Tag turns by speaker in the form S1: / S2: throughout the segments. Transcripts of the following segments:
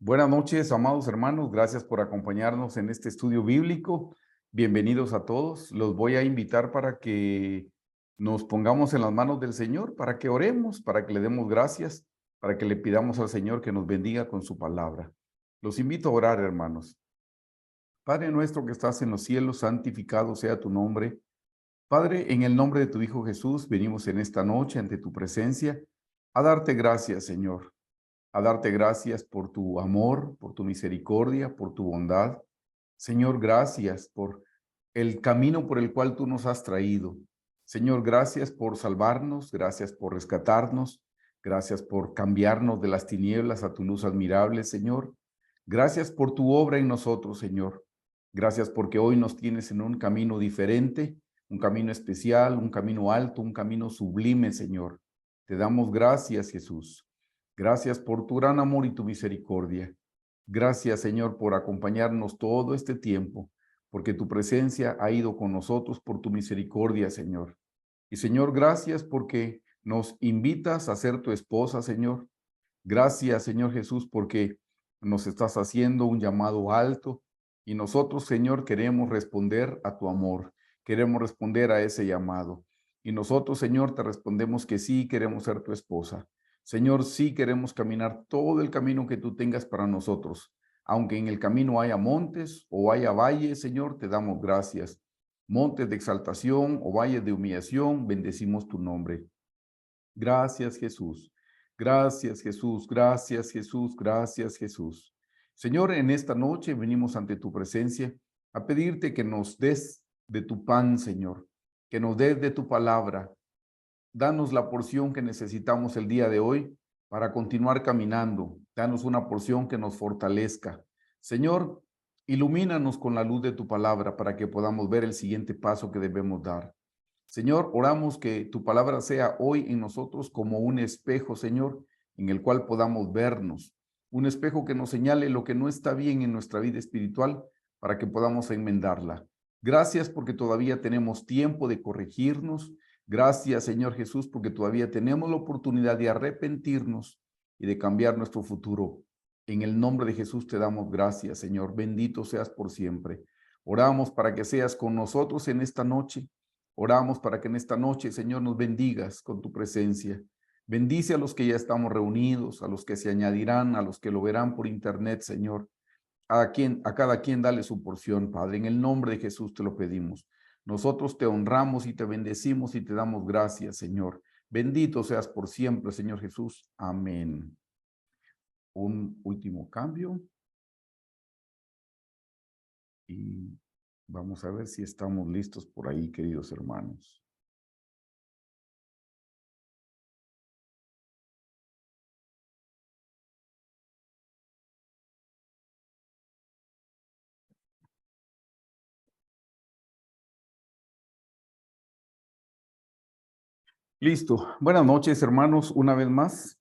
S1: Buenas noches, amados hermanos. Gracias por acompañarnos en este estudio bíblico. Bienvenidos a todos. Los voy a invitar para que nos pongamos en las manos del Señor, para que oremos, para que le demos gracias, para que le pidamos al Señor que nos bendiga con su palabra. Los invito a orar, hermanos. Padre nuestro que estás en los cielos, santificado sea tu nombre. Padre, en el nombre de tu Hijo Jesús, venimos en esta noche ante tu presencia a darte gracias, Señor, a darte gracias por tu amor, por tu misericordia, por tu bondad. Señor, gracias por el camino por el cual tú nos has traído. Señor, gracias por salvarnos, gracias por rescatarnos, gracias por cambiarnos de las tinieblas a tu luz admirable, Señor. Gracias por tu obra en nosotros, Señor. Gracias porque hoy nos tienes en un camino diferente, un camino especial, un camino alto, un camino sublime, Señor. Te damos gracias, Jesús. Gracias por tu gran amor y tu misericordia. Gracias, Señor, por acompañarnos todo este tiempo, porque tu presencia ha ido con nosotros por tu misericordia, Señor. Y, Señor, gracias porque nos invitas a ser tu esposa, Señor. Gracias, Señor Jesús, porque nos estás haciendo un llamado alto y nosotros, Señor, queremos responder a tu amor, queremos responder a ese llamado. Y nosotros, Señor, te respondemos que sí, queremos ser tu esposa. Señor, sí queremos caminar todo el camino que tú tengas para nosotros. Aunque en el camino haya montes o haya valles, Señor, te damos gracias. Montes de exaltación o valles de humillación, bendecimos tu nombre. Gracias, Jesús. Gracias, Jesús. Gracias, Jesús. Gracias, Jesús. Señor, en esta noche venimos ante tu presencia a pedirte que nos des de tu pan, Señor, que nos des de tu palabra. Danos la porción que necesitamos el día de hoy para continuar caminando. Danos una porción que nos fortalezca. Señor, ilumínanos con la luz de tu palabra para que podamos ver el siguiente paso que debemos dar. Señor, oramos que tu palabra sea hoy en nosotros como un espejo, Señor, en el cual podamos vernos. Un espejo que nos señale lo que no está bien en nuestra vida espiritual para que podamos enmendarla. Gracias porque todavía tenemos tiempo de corregirnos. Gracias, Señor Jesús, porque todavía tenemos la oportunidad de arrepentirnos y de cambiar nuestro futuro. En el nombre de Jesús te damos gracias, Señor. Bendito seas por siempre. Oramos para que seas con nosotros en esta noche. Oramos para que en esta noche, Señor, nos bendigas con tu presencia. Bendice a los que ya estamos reunidos, a los que se añadirán, a los que lo verán por internet, Señor. A cada quien dale su porción, Padre. En el nombre de Jesús te lo pedimos. Nosotros te honramos y te bendecimos y te damos gracias, Señor. Bendito seas por siempre, Señor Jesús. Amén. Un último cambio. Y vamos a ver si estamos listos por ahí, queridos hermanos. Listo. Buenas noches, hermanos, una vez más.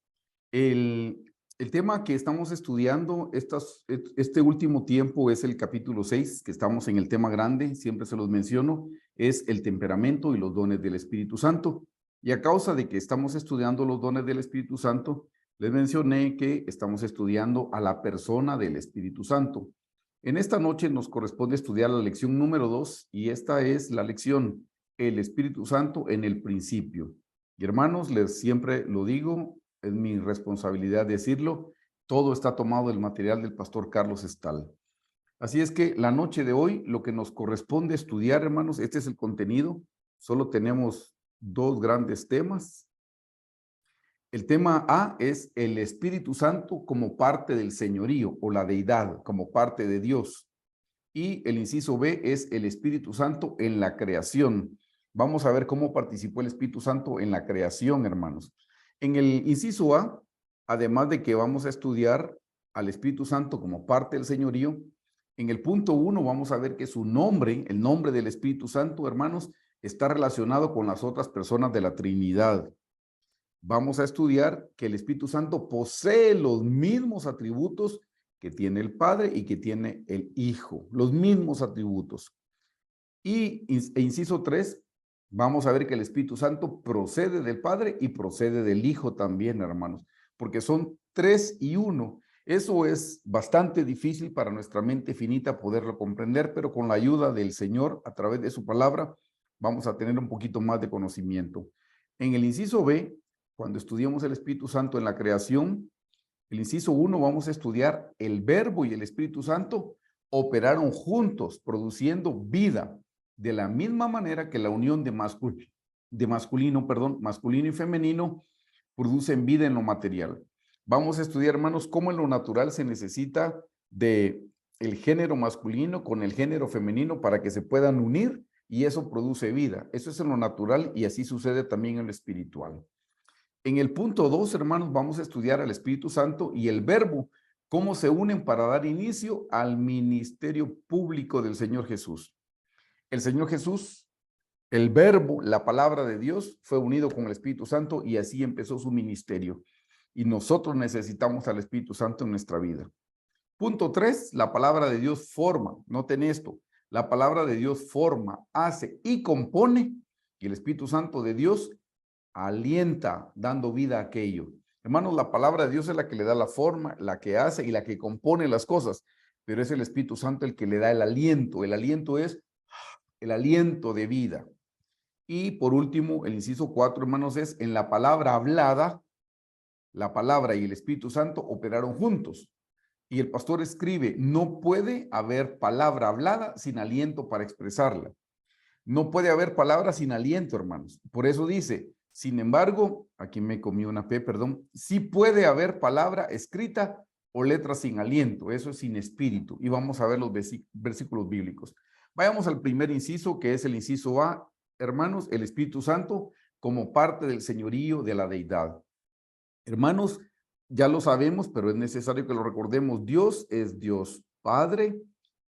S1: El, el tema que estamos estudiando este último tiempo es el capítulo 6, que estamos en el tema grande, siempre se los menciono, es el temperamento y los dones del Espíritu Santo. Y a causa de que estamos estudiando los dones del Espíritu Santo, les mencioné que estamos estudiando a la persona del Espíritu Santo. En esta noche nos corresponde estudiar la lección número 2 y esta es la lección, el Espíritu Santo en el principio. Y hermanos, les siempre lo digo, es mi responsabilidad decirlo, todo está tomado del material del pastor Carlos Estal. Así es que la noche de hoy, lo que nos corresponde estudiar, hermanos, este es el contenido, solo tenemos dos grandes temas. El tema A es el Espíritu Santo como parte del señorío o la deidad, como parte de Dios. Y el inciso B es el Espíritu Santo en la creación. Vamos a ver cómo participó el Espíritu Santo en la creación, hermanos. En el inciso A, además de que vamos a estudiar al Espíritu Santo como parte del señorío, en el punto 1 vamos a ver que su nombre, el nombre del Espíritu Santo, hermanos, está relacionado con las otras personas de la Trinidad. Vamos a estudiar que el Espíritu Santo posee los mismos atributos que tiene el Padre y que tiene el Hijo, los mismos atributos. Y inciso 3, vamos a ver que el Espíritu Santo procede del Padre y procede del Hijo también, hermanos, porque son 3 y 1. Eso es bastante difícil para nuestra mente finita poderlo comprender, pero con la ayuda del Señor, a través de su palabra, vamos a tener un poquito más de conocimiento. En el inciso B, cuando estudiamos el Espíritu Santo en la creación, el inciso 1 vamos a estudiar el Verbo y el Espíritu Santo operaron juntos, produciendo vida, de la misma manera que la unión de masculino y femenino producen vida en lo material. Vamos a estudiar, hermanos, cómo en lo natural se necesita de el género masculino con el género femenino para que se puedan unir y eso produce vida. Eso es en lo natural y así sucede también en lo espiritual. En el punto 2, hermanos, vamos a estudiar al Espíritu Santo y el Verbo, cómo se unen para dar inicio al ministerio público del Señor Jesús. El Señor Jesús, el Verbo, la palabra de Dios, fue unido con el Espíritu Santo y así empezó su ministerio. Y nosotros necesitamos al Espíritu Santo en nuestra vida. Punto 3, la palabra de Dios forma. Noten esto, la palabra de Dios forma, hace y compone, y el Espíritu Santo de Dios alienta, dando vida a aquello. Hermanos, la palabra de Dios es la que le da la forma, la que hace y la que compone las cosas, pero es el Espíritu Santo el que le da el aliento. El aliento es el aliento de vida. Y por último, el inciso 4, hermanos, es en la palabra hablada, la palabra y el Espíritu Santo operaron juntos. Y el pastor escribe, no puede haber palabra hablada sin aliento para expresarla. No puede haber palabra sin aliento, hermanos. Por eso dice, sin embargo, aquí me comí una P, perdón, sí puede haber palabra escrita o letra sin aliento, eso es sin espíritu. Y vamos a ver los versículos bíblicos. Vayamos al primer inciso, que es el inciso A, hermanos, el Espíritu Santo como parte del señorío de la deidad. Hermanos, ya lo sabemos, pero es necesario que lo recordemos. Dios es Dios Padre,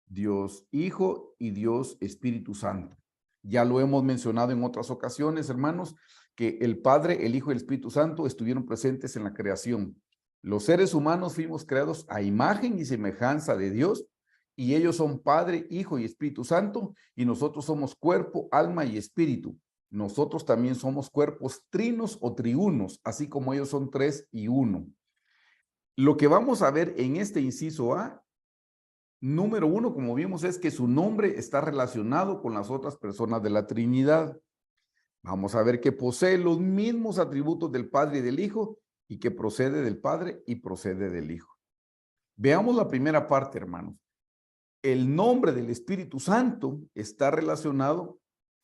S1: Dios Hijo y Dios Espíritu Santo. Ya lo hemos mencionado en otras ocasiones, hermanos, que el Padre, el Hijo y el Espíritu Santo estuvieron presentes en la creación. Los seres humanos fuimos creados a imagen y semejanza de Dios, y ellos son Padre, Hijo y Espíritu Santo, y nosotros somos cuerpo, alma y espíritu. Nosotros también somos cuerpos trinos o triunos, así como ellos son 3 y 1. Lo que vamos a ver en este inciso A, número 1, como vimos, es que su nombre está relacionado con las otras personas de la Trinidad. Vamos a ver que posee los mismos atributos del Padre y del Hijo y que procede del Padre y procede del Hijo. Veamos la primera parte, hermanos. El nombre del Espíritu Santo está relacionado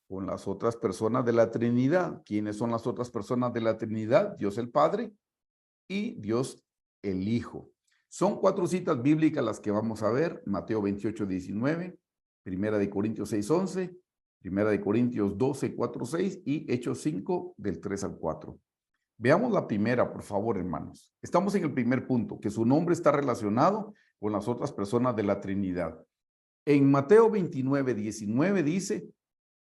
S1: con las otras personas de la Trinidad. ¿Quiénes son las otras personas de la Trinidad? Dios el Padre y Dios el Hijo. Son 4 citas bíblicas las que vamos a ver. Mateo 28, 19, Primera de Corintios 6, 11, Primera de Corintios 12, 4, 6 y Hechos 5 del 3 al 4. Veamos la primera, por favor, hermanos. Estamos en el primer punto, que su nombre está relacionado con las otras personas de la Trinidad. En Mateo 29, 19 dice,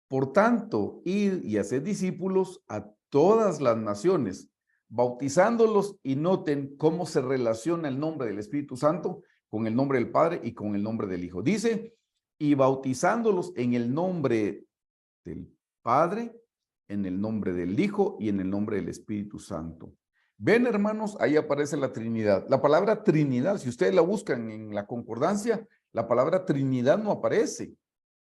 S1: por tanto, id y haced discípulos a todas las naciones, bautizándolos, y noten cómo se relaciona el nombre del Espíritu Santo con el nombre del Padre y con el nombre del Hijo. Dice, y bautizándolos en el nombre del Padre, en el nombre del Hijo y en el nombre del Espíritu Santo. Ven, hermanos, ahí aparece la Trinidad. La palabra Trinidad, si ustedes la buscan en la concordancia, la palabra Trinidad no aparece,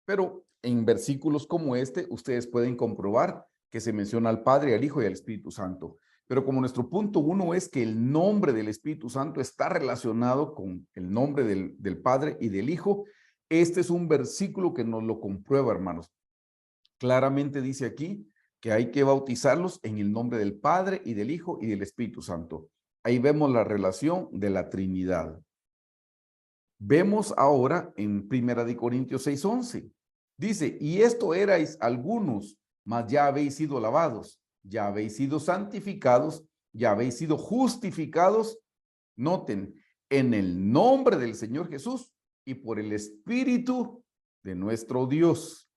S1: pero en versículos como este, ustedes pueden comprobar que se menciona al Padre, al Hijo y al Espíritu Santo. Pero como nuestro punto 1 es que el nombre del Espíritu Santo está relacionado con el nombre del Padre y del Hijo, este es un versículo que nos lo comprueba, hermanos. Claramente dice aquí que hay que bautizarlos en el nombre del Padre y del Hijo y del Espíritu Santo. Ahí vemos la relación de la Trinidad. Vemos ahora en Primera de Corintios 6:11. Dice, y esto erais algunos, mas ya habéis sido lavados, ya habéis sido santificados, ya habéis sido justificados. Noten, en el nombre del Señor Jesús y por el Espíritu de nuestro Dios.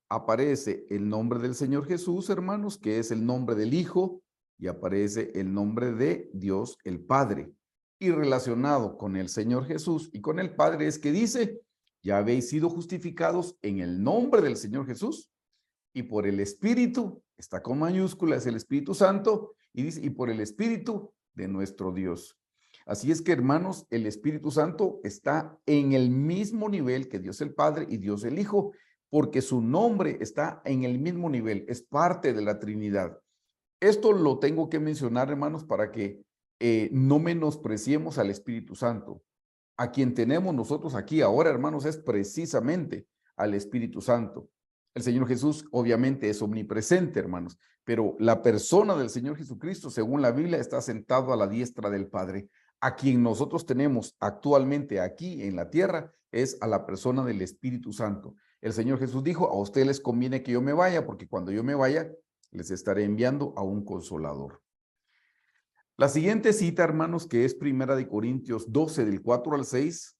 S1: Aparece el nombre del Señor Jesús, hermanos, que es el nombre del Hijo, y aparece el nombre de Dios el Padre. Y relacionado con el Señor Jesús y con el Padre es que dice, ya habéis sido justificados en el nombre del Señor Jesús y por el Espíritu, está con mayúscula, es el Espíritu Santo, y dice, y por el Espíritu de nuestro Dios. Así es que, hermanos, el Espíritu Santo está en el mismo nivel que Dios el Padre y Dios el Hijo, porque su nombre está en el mismo nivel, es parte de la Trinidad. Esto lo tengo que mencionar, hermanos, para que no menospreciemos al Espíritu Santo. A quien tenemos nosotros aquí ahora, hermanos, es precisamente al Espíritu Santo. El Señor Jesús obviamente es omnipresente, hermanos, pero la persona del Señor Jesucristo, según la Biblia, está sentado a la diestra del Padre. A quien nosotros tenemos actualmente aquí en la tierra es a la persona del Espíritu Santo. El Señor Jesús dijo, a ustedes les conviene que yo me vaya, porque cuando yo me vaya, les estaré enviando a un consolador. La siguiente cita, hermanos, que es Primera de Corintios 12, del 4 al 6,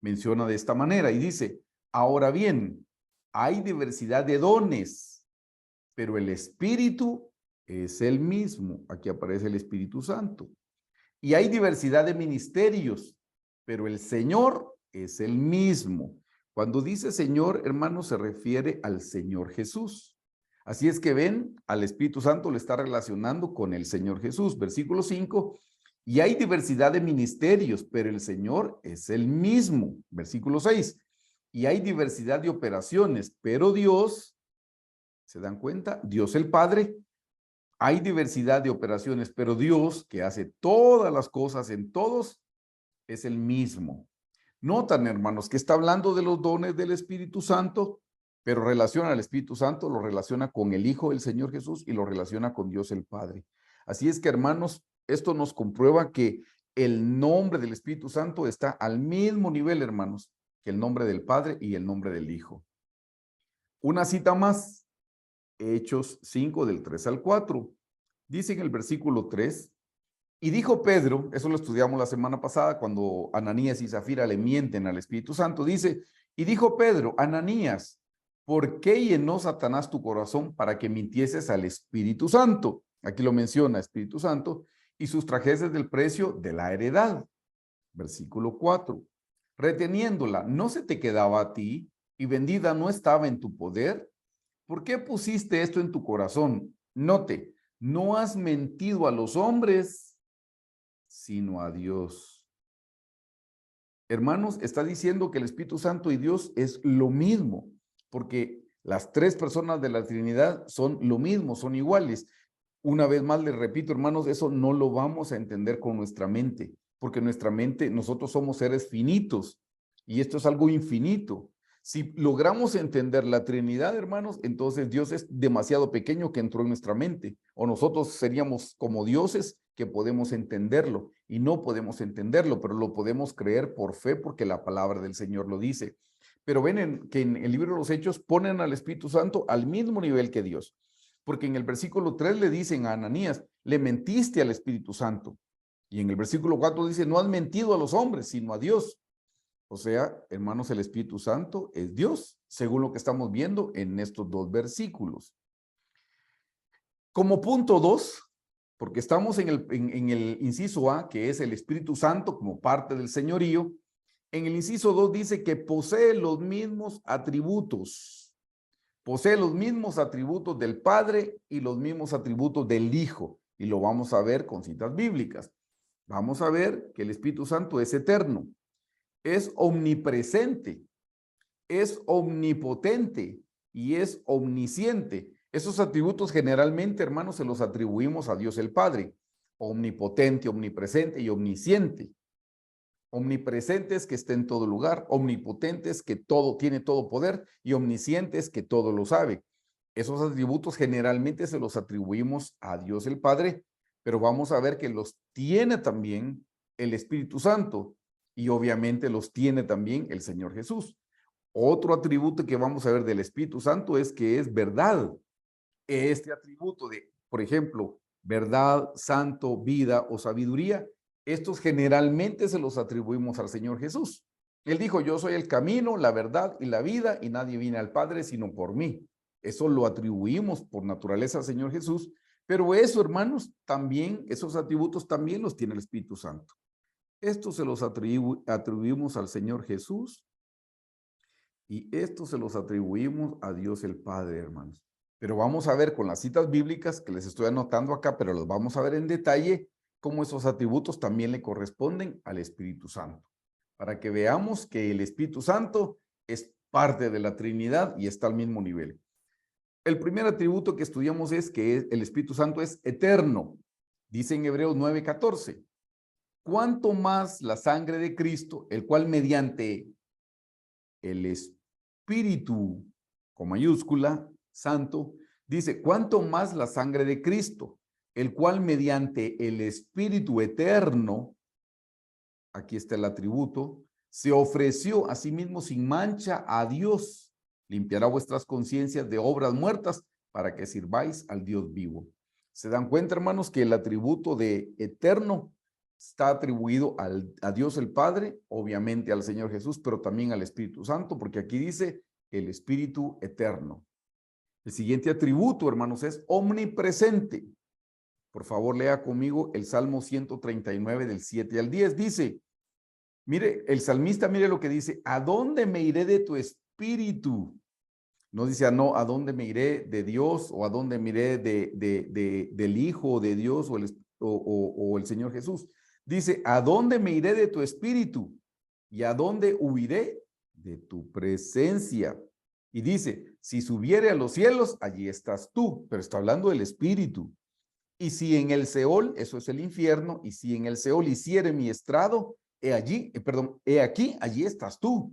S1: menciona de esta manera y dice, ahora bien, hay diversidad de dones, pero el Espíritu es el mismo. Aquí aparece el Espíritu Santo. Y hay diversidad de ministerios, pero el Señor es el mismo. Cuando dice Señor, hermanos, se refiere al Señor Jesús. Así es que ven, al Espíritu Santo le está relacionando con el Señor Jesús. Versículo 5, y hay diversidad de ministerios, pero el Señor es el mismo. Versículo 6, y hay diversidad de operaciones, pero Dios, ¿se dan cuenta? Dios el Padre. Hay diversidad de operaciones, pero Dios, que hace todas las cosas en todos, es el mismo. Notan, hermanos, que está hablando de los dones del Espíritu Santo, pero relaciona al Espíritu Santo, lo relaciona con el Hijo del Señor Jesús y lo relaciona con Dios el Padre. Así es que, hermanos, esto nos comprueba que el nombre del Espíritu Santo está al mismo nivel, hermanos, que el nombre del Padre y el nombre del Hijo. Una cita más, Hechos 5, del 3 al 4. Dice en el versículo 3, y dijo Pedro, eso lo estudiamos la semana pasada, cuando Ananías y Zafira le mienten al Espíritu Santo, dice, y dijo Pedro, Ananías, ¿por qué llenó Satanás tu corazón para que mintieses al Espíritu Santo? Aquí lo menciona, Espíritu Santo, y sustrajeses del precio de la heredad. Versículo 4, reteniéndola, ¿no se te quedaba a ti y vendida no estaba en tu poder? ¿Por qué pusiste esto en tu corazón? Note, no has mentido a los hombres, sino a Dios. Hermanos, está diciendo que el Espíritu Santo y Dios es lo mismo, porque las tres personas de la Trinidad son lo mismo, son iguales. Una vez más les repito, hermanos, eso no lo vamos a entender con nuestra mente, porque nuestra mente, nosotros somos seres finitos y esto es algo infinito. Si logramos entender la Trinidad, hermanos, entonces Dios es demasiado pequeño que entró en nuestra mente, o nosotros seríamos como dioses que podemos entenderlo, y no podemos entenderlo, pero lo podemos creer por fe porque la palabra del Señor lo dice. Pero ven que en el libro de los Hechos ponen al Espíritu Santo al mismo nivel que Dios, porque en el versículo 3 le dicen a Ananías, le mentiste al Espíritu Santo, y en el versículo 4 dice, no has mentido a los hombres, sino a Dios. O sea, hermanos, el Espíritu Santo es Dios, según lo que estamos viendo en estos dos versículos. Como punto 2, porque estamos en el inciso A, que es el Espíritu Santo como parte del señorío, en el inciso 2 dice que posee los mismos atributos. Posee los mismos atributos del Padre y los mismos atributos del Hijo. Y lo vamos a ver con citas bíblicas. Vamos a ver que el Espíritu Santo es eterno, es omnipresente, es omnipotente y es omnisciente. Esos atributos generalmente, hermanos, se los atribuimos a Dios el Padre. Omnipotente, omnipresente y omnisciente. Omnipresente es que está en todo lugar, omnipotente es que todo tiene todo poder y omnisciente es que todo lo sabe. Esos atributos generalmente se los atribuimos a Dios el Padre, pero vamos a ver que los tiene también el Espíritu Santo y obviamente los tiene también el Señor Jesús. Otro atributo que vamos a ver del Espíritu Santo es que es verdad. Este atributo de, por ejemplo, verdad, santo, vida o sabiduría, estos generalmente se los atribuimos al Señor Jesús. Él dijo, yo soy el camino, la verdad y la vida, y nadie viene al Padre sino por mí. Eso lo atribuimos por naturaleza al Señor Jesús, pero eso, hermanos, también, esos atributos también los tiene el Espíritu Santo. Estos se los atribuimos al Señor Jesús y estos se los atribuimos a Dios el Padre, hermanos. Pero vamos a ver con las citas bíblicas que les estoy anotando acá, pero los vamos a ver en detalle, cómo esos atributos también le corresponden al Espíritu Santo, para que veamos que el Espíritu Santo es parte de la Trinidad y está al mismo nivel. El primer atributo que estudiamos es que el Espíritu Santo es eterno. Dice en Hebreos 9:14, cuánto más la sangre de Cristo, el cual mediante el Espíritu, con mayúscula, santo, dice, cuánto más la sangre de Cristo, el cual mediante el Espíritu eterno, aquí está el atributo, se ofreció a sí mismo sin mancha a Dios, limpiará vuestras conciencias de obras muertas para que sirváis al Dios vivo. ¿Se dan cuenta, hermanos, que el atributo de eterno está atribuido a Dios el Padre, obviamente al Señor Jesús, pero también al Espíritu Santo, porque aquí dice el Espíritu eterno? El siguiente atributo, hermanos, es omnipresente. Por favor, lea conmigo el Salmo 139 del 7 al 10. Dice, mire, el salmista, mire lo que dice, ¿a dónde me iré de tu espíritu? No dice, no, ¿a dónde me iré de Dios? ¿O a dónde me iré del Hijo de Dios o el Señor Jesús? Dice, ¿a dónde me iré de tu espíritu? ¿Y a dónde huiré de tu presencia? Y dice, si subiere a los cielos, allí estás tú. Pero está hablando del espíritu. Y si en el Seol, eso es el infierno, y si en el Seol hiciere mi estrado, he aquí, allí estás tú.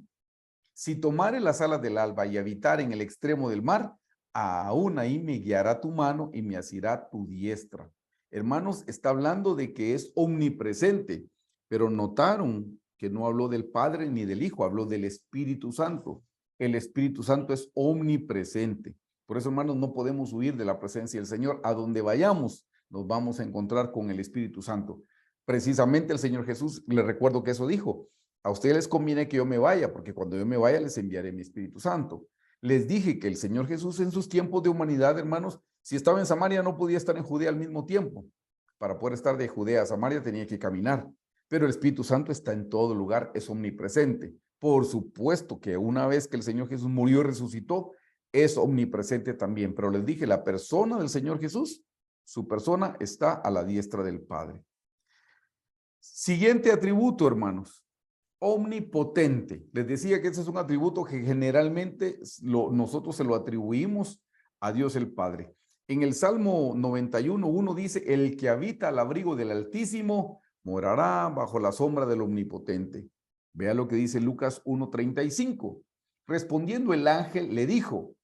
S1: Si tomare las alas del alba y habitar en el extremo del mar, aún ahí me guiará tu mano y me asirá tu diestra. Hermanos, está hablando de que es omnipresente, pero notaron que no habló del Padre ni del Hijo, habló del Espíritu Santo. El Espíritu Santo es omnipresente. Por eso, hermanos, no podemos huir de la presencia del Señor. A donde vayamos, nos vamos a encontrar con el Espíritu Santo. Precisamente el Señor Jesús, le recuerdo que eso dijo, a ustedes les conviene que yo me vaya, porque cuando yo me vaya les enviaré mi Espíritu Santo. Les dije que el Señor Jesús en sus tiempos de humanidad, hermanos, si estaba en Samaria no podía estar en Judea al mismo tiempo. Para poder estar de Judea a Samaria tenía que caminar. Pero el Espíritu Santo está en todo lugar, es omnipresente. Por supuesto que una vez que el Señor Jesús murió y resucitó, es omnipresente también. Pero les dije, la persona del Señor Jesús, su persona está a la diestra del Padre. Siguiente atributo, hermanos. Omnipotente. Les decía que ese es un atributo que generalmente nosotros se lo atribuimos a Dios el Padre. En el Salmo 91:1 dice, el que habita al abrigo del Altísimo morará bajo la sombra del Omnipotente. Vea lo que dice Lucas 1:35. Respondiendo el ángel le dijo,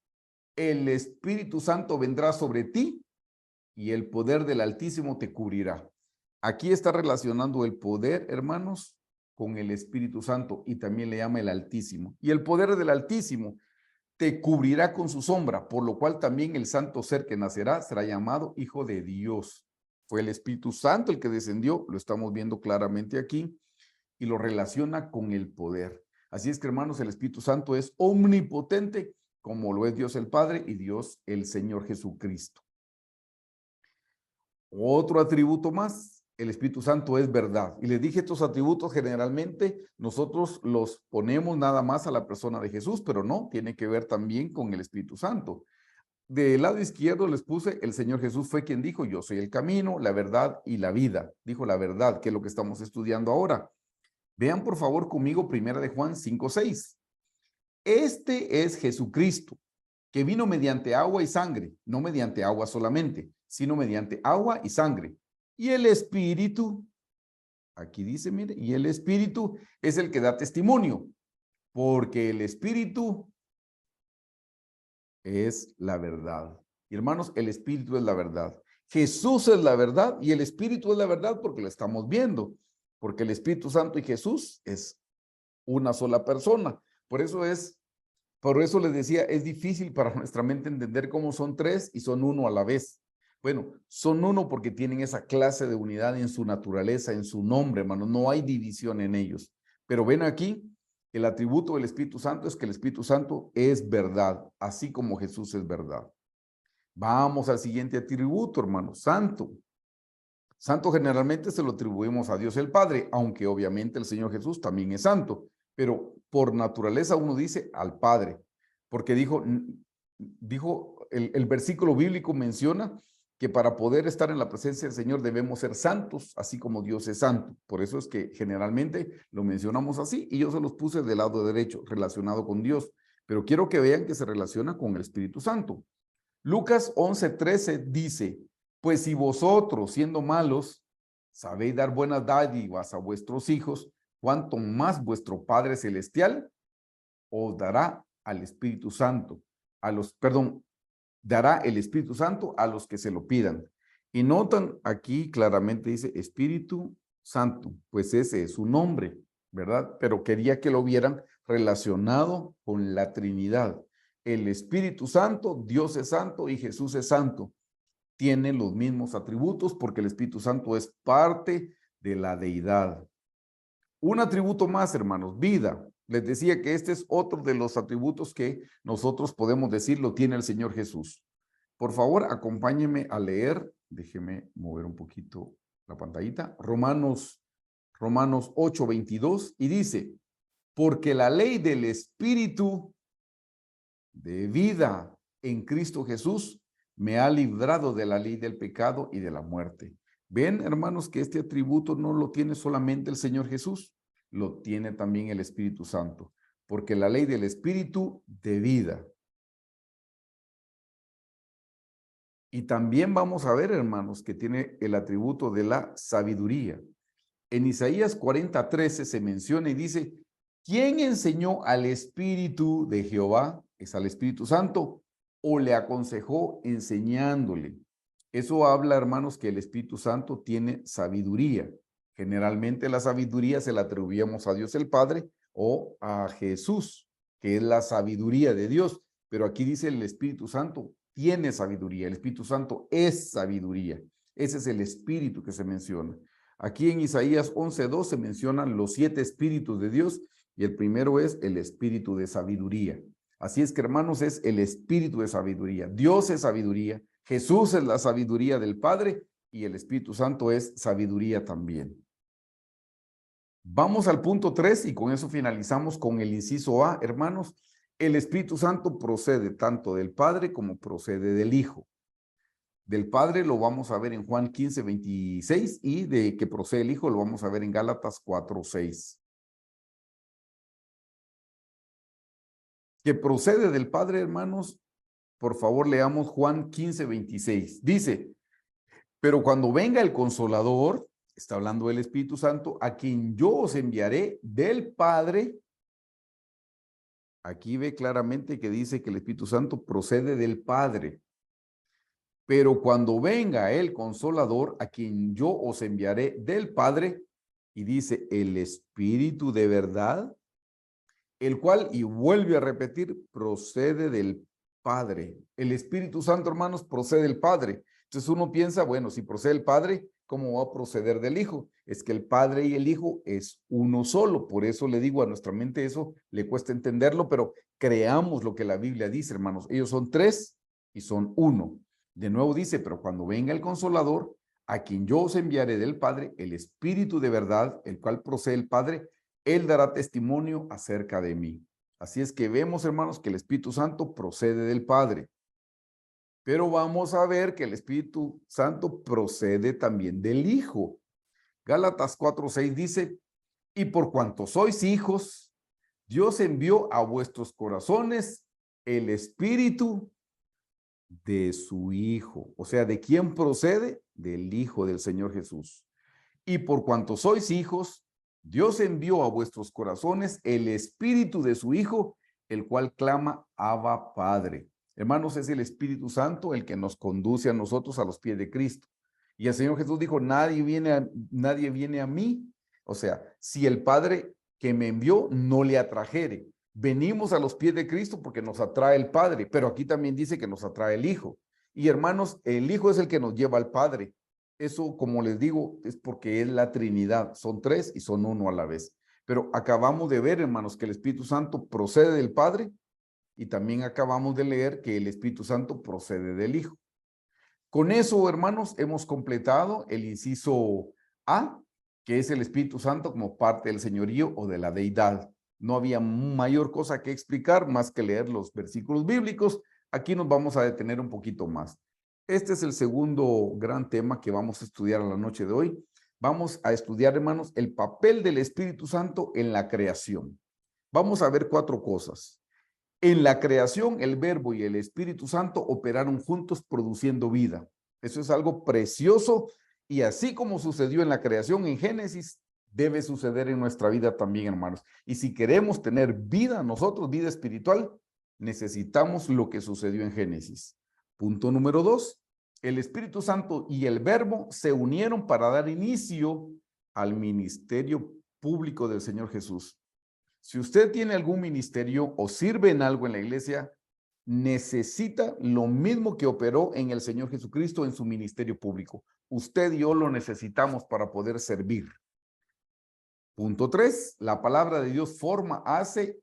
S1: el Espíritu Santo vendrá sobre ti y el poder del Altísimo te cubrirá. Aquí está relacionando el poder, hermanos, con el Espíritu Santo y también le llama el Altísimo. Y el poder del Altísimo te cubrirá con su sombra, por lo cual también el santo ser que nacerá será llamado Hijo de Dios. Fue el Espíritu Santo el que descendió, lo estamos viendo claramente aquí, y lo relaciona con el poder. Así es que, hermanos, el Espíritu Santo es omnipotente, como lo es Dios el Padre y Dios el Señor Jesucristo. Otro atributo más, el Espíritu Santo es verdad. Y les dije, estos atributos generalmente nosotros los ponemos nada más a la persona de Jesús, pero no, tiene que ver también con el Espíritu Santo. Del lado izquierdo les puse, el Señor Jesús fue quien dijo, yo soy el camino, la verdad y la vida. Dijo la verdad, que es lo que estamos estudiando ahora. Vean por favor conmigo 1 de Juan 5:6. Este es Jesucristo, que vino mediante agua y sangre, no mediante agua solamente, sino mediante agua y sangre. Y el Espíritu, aquí dice, mire, y el Espíritu es el que da testimonio, porque el Espíritu es la verdad. Y hermanos, el Espíritu es la verdad. Jesús es la verdad y el Espíritu es la verdad porque lo estamos viendo, porque el Espíritu Santo y Jesús es una sola persona. Por eso les decía, es difícil para nuestra mente entender cómo son tres y son uno a la vez. Bueno, son uno porque tienen esa clase de unidad en su naturaleza, en su nombre, hermano. No hay división en ellos. Pero ven aquí, el atributo del Espíritu Santo es que el Espíritu Santo es verdad, así como Jesús es verdad. Vamos al siguiente atributo, hermano, santo. Santo generalmente se lo atribuimos a Dios el Padre, aunque obviamente el Señor Jesús también es santo, pero por naturaleza uno dice al Padre, porque dijo el versículo bíblico menciona que para poder estar en la presencia del Señor debemos ser santos, así como Dios es santo. Por eso es que generalmente lo mencionamos así, y yo se los puse del lado derecho, relacionado con Dios. Pero quiero que vean que se relaciona con el Espíritu Santo. Lucas 11:13 dice, pues si vosotros, siendo malos, sabéis dar buenas dádivas a vuestros hijos, cuánto más vuestro Padre Celestial os dará al Espíritu Santo, dará el Espíritu Santo a los que se lo pidan. Y notan aquí claramente dice Espíritu Santo, pues ese es su nombre, ¿verdad? Pero quería que lo vieran relacionado con la Trinidad. El Espíritu Santo, Dios es santo y Jesús es santo. Tienen los mismos atributos porque el Espíritu Santo es parte de la deidad. Un atributo más, hermanos, vida. Les decía que este es otro de los atributos que nosotros podemos decir lo tiene el Señor Jesús. Por favor, acompáñenme a leer, déjeme mover un poquito la pantallita, Romanos 8:22, y dice, porque la ley del Espíritu de vida en Cristo Jesús me ha librado de la ley del pecado y de la muerte. Ven, hermanos, que este atributo no lo tiene solamente el Señor Jesús, lo tiene también el Espíritu Santo, porque la ley del Espíritu de vida. Y también vamos a ver, hermanos, que tiene el atributo de la sabiduría. En Isaías 40:13 se menciona y dice, ¿quién enseñó al Espíritu de Jehová? Es al Espíritu Santo, o le aconsejó enseñándole. Eso habla, hermanos, que el Espíritu Santo tiene sabiduría. Generalmente la sabiduría se la atribuíamos a Dios el Padre o a Jesús, que es la sabiduría de Dios. Pero aquí dice el Espíritu Santo tiene sabiduría. El Espíritu Santo es sabiduría. Ese es el Espíritu que se menciona. Aquí en Isaías 11:2 se mencionan los 7 espíritus de Dios y el primero es el espíritu de sabiduría. Así es que, hermanos, es el espíritu de sabiduría. Dios es sabiduría, Jesús es la sabiduría del Padre y el Espíritu Santo es sabiduría también. Vamos al punto 3 y con eso finalizamos con el inciso A, hermanos. El Espíritu Santo procede tanto del Padre como procede del Hijo. Del Padre lo vamos a ver en Juan 15:26 y de que procede el Hijo lo vamos a ver en Gálatas 4:6. Que procede del Padre, hermanos, por favor leamos Juan 15:26. Dice, pero cuando venga el Consolador, está hablando del Espíritu Santo, a quien yo os enviaré del Padre. Aquí ve claramente que dice que el Espíritu Santo procede del Padre. Pero cuando venga el Consolador, a quien yo os enviaré del Padre, y dice el Espíritu de verdad, el cual, y vuelve a repetir, procede del Padre. El Espíritu Santo, hermanos, procede del Padre. Entonces uno piensa, bueno, si procede el Padre, ¿cómo va a proceder del Hijo? Es que el Padre y el Hijo es uno solo. Por eso le digo a nuestra mente eso, le cuesta entenderlo, pero creamos lo que la Biblia dice, hermanos. Ellos son 3 y son 1. De nuevo dice, pero cuando venga el Consolador, a quien yo os enviaré del Padre, el Espíritu de verdad, el cual procede del Padre, Él dará testimonio acerca de mí. Así es que vemos, hermanos, que el Espíritu Santo procede del Padre. Pero vamos a ver que el Espíritu Santo procede también del Hijo. Gálatas 4:6 dice, y por cuanto sois hijos, Dios envió a vuestros corazones el Espíritu de su Hijo. O sea, ¿de quién procede? Del Hijo del Señor Jesús. Y por cuanto sois hijos, Dios envió a vuestros corazones el Espíritu de su Hijo, el cual clama, Abba, Padre. Hermanos, es el Espíritu Santo el que nos conduce a nosotros a los pies de Cristo. Y el Señor Jesús dijo, nadie viene a mí. O sea, si el Padre que me envió no le atrajere. Venimos a los pies de Cristo porque nos atrae el Padre, pero aquí también dice que nos atrae el Hijo. Y hermanos, el Hijo es el que nos lleva al Padre. Eso, como les digo, es porque es la Trinidad. Son 3 y son 1 a la vez. Pero acabamos de ver, hermanos, que el Espíritu Santo procede del Padre y también acabamos de leer que el Espíritu Santo procede del Hijo. Con eso, hermanos, hemos completado el inciso A, que es el Espíritu Santo como parte del señorío o de la deidad. No había mayor cosa que explicar más que leer los versículos bíblicos. Aquí nos vamos a detener un poquito más. Este es el segundo gran tema que vamos a estudiar a la noche de hoy. Vamos a estudiar, hermanos, el papel del Espíritu Santo en la creación. Vamos a ver 4 cosas. En la creación, el Verbo y el Espíritu Santo operaron juntos produciendo vida. Eso es algo precioso y así como sucedió en la creación en Génesis, debe suceder en nuestra vida también, hermanos. Y si queremos tener vida, nosotros, vida espiritual, necesitamos lo que sucedió en Génesis. Punto número 2. El Espíritu Santo y el Verbo se unieron para dar inicio al ministerio público del Señor Jesús. Si usted tiene algún ministerio o sirve en algo en la iglesia, necesita lo mismo que operó en el Señor Jesucristo en su ministerio público. Usted y yo lo necesitamos para poder servir. Punto 3. La palabra de Dios forma, hace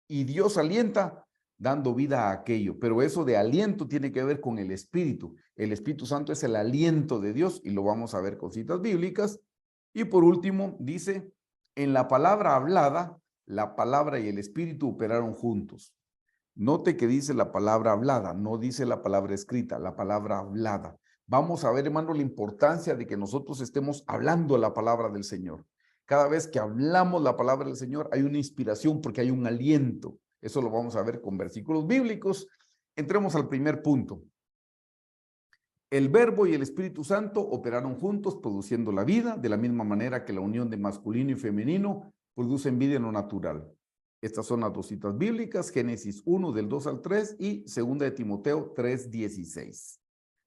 S1: y Dios alienta dando vida a aquello. Pero eso de aliento tiene que ver con el Espíritu. El Espíritu Santo es el aliento de Dios y lo vamos a ver con citas bíblicas. Y por último, dice, en la palabra hablada, la palabra y el Espíritu operaron juntos. Note que dice la palabra hablada, no dice la palabra escrita, la palabra hablada. Vamos a ver, hermano, la importancia de que nosotros estemos hablando la palabra del Señor. Cada vez que hablamos la palabra del Señor hay una inspiración porque hay un aliento. Eso lo vamos a ver con versículos bíblicos. Entremos al primer punto. El Verbo y el Espíritu Santo operaron juntos produciendo la vida, de la misma manera que la unión de masculino y femenino producen vida en lo natural. Estas son las 2 citas bíblicas, Génesis 1 del 2 al 3 y 2 de Timoteo 3:16.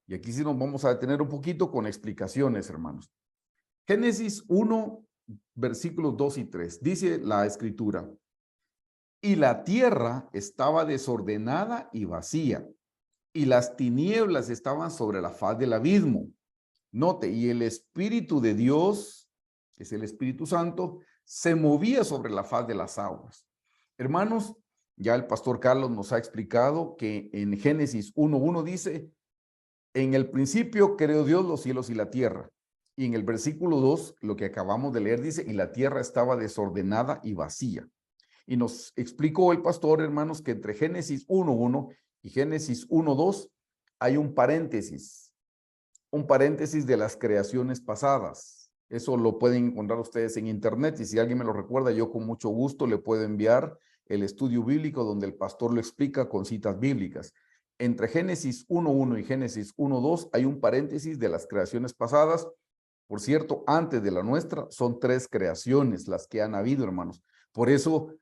S1: Y aquí sí nos vamos a detener un poquito con explicaciones, hermanos. Génesis 1, versículos 2 y 3, dice la escritura, y la tierra estaba desordenada y vacía, y las tinieblas estaban sobre la faz del abismo. Note, y el Espíritu de Dios, que es el Espíritu Santo, se movía sobre la faz de las aguas. Hermanos, ya el pastor Carlos nos ha explicado que en Génesis 1:1 dice, en el principio creó Dios los cielos y la tierra. Y en el versículo 2, lo que acabamos de leer dice, y la tierra estaba desordenada y vacía. Y nos explicó el pastor, hermanos, que entre Génesis 1:1 y Génesis 1:2 hay un paréntesis de las creaciones pasadas. Eso lo pueden encontrar ustedes en internet y si alguien me lo recuerda, yo con mucho gusto le puedo enviar el estudio bíblico donde el pastor lo explica con citas bíblicas. Entre Génesis 1:1 y Génesis 1:2 hay un paréntesis de las creaciones pasadas. Por cierto, antes de la nuestra son 3 creaciones las que han habido, hermanos. Por eso,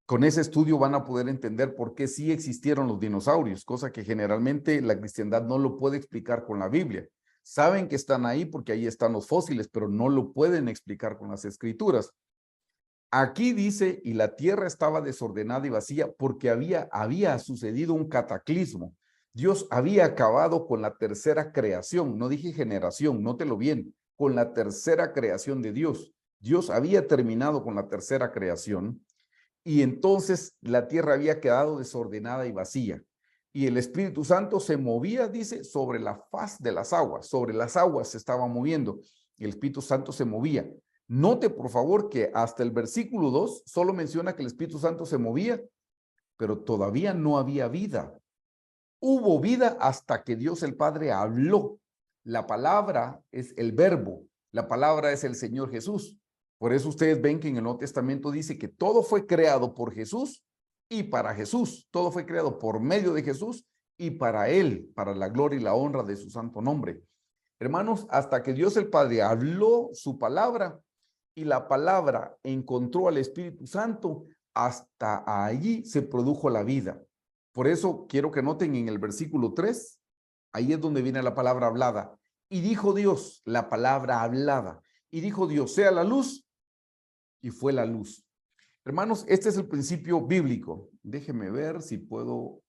S1: con ese estudio van a poder entender por qué sí existieron los dinosaurios, cosa que generalmente la cristiandad no lo puede explicar con la Biblia. Saben que están ahí porque ahí están los fósiles, pero no lo pueden explicar con las escrituras. Aquí dice, y la tierra estaba desordenada y vacía porque había sucedido un cataclismo. Dios había acabado con la tercera creación, no dije generación, nótelo bien, con la tercera creación de Dios. Dios había terminado con la tercera creación y entonces la tierra había quedado desordenada y vacía. Y el Espíritu Santo se movía, dice, sobre la faz de las aguas, sobre las aguas se estaba moviendo. Y el Espíritu Santo se movía. Note, por favor, que hasta el versículo 2 solo menciona que el Espíritu Santo se movía, pero todavía no había vida. Hubo vida hasta que Dios el Padre habló. La palabra es el verbo, la palabra es el Señor Jesús. Por eso ustedes ven que en el Nuevo Testamento dice que todo fue creado por Jesús y para Jesús. Todo fue creado por medio de Jesús y para Él, para la gloria y la honra de su santo nombre. Hermanos, hasta que Dios el Padre habló su palabra y la palabra encontró al Espíritu Santo, hasta allí se produjo la vida. Por eso quiero que noten en el versículo 3, ahí es donde viene la palabra hablada. Y dijo Dios, la palabra hablada. Y dijo Dios, sea la luz, y fue la luz. Hermanos, este es el principio bíblico. Déjenme ver si puedo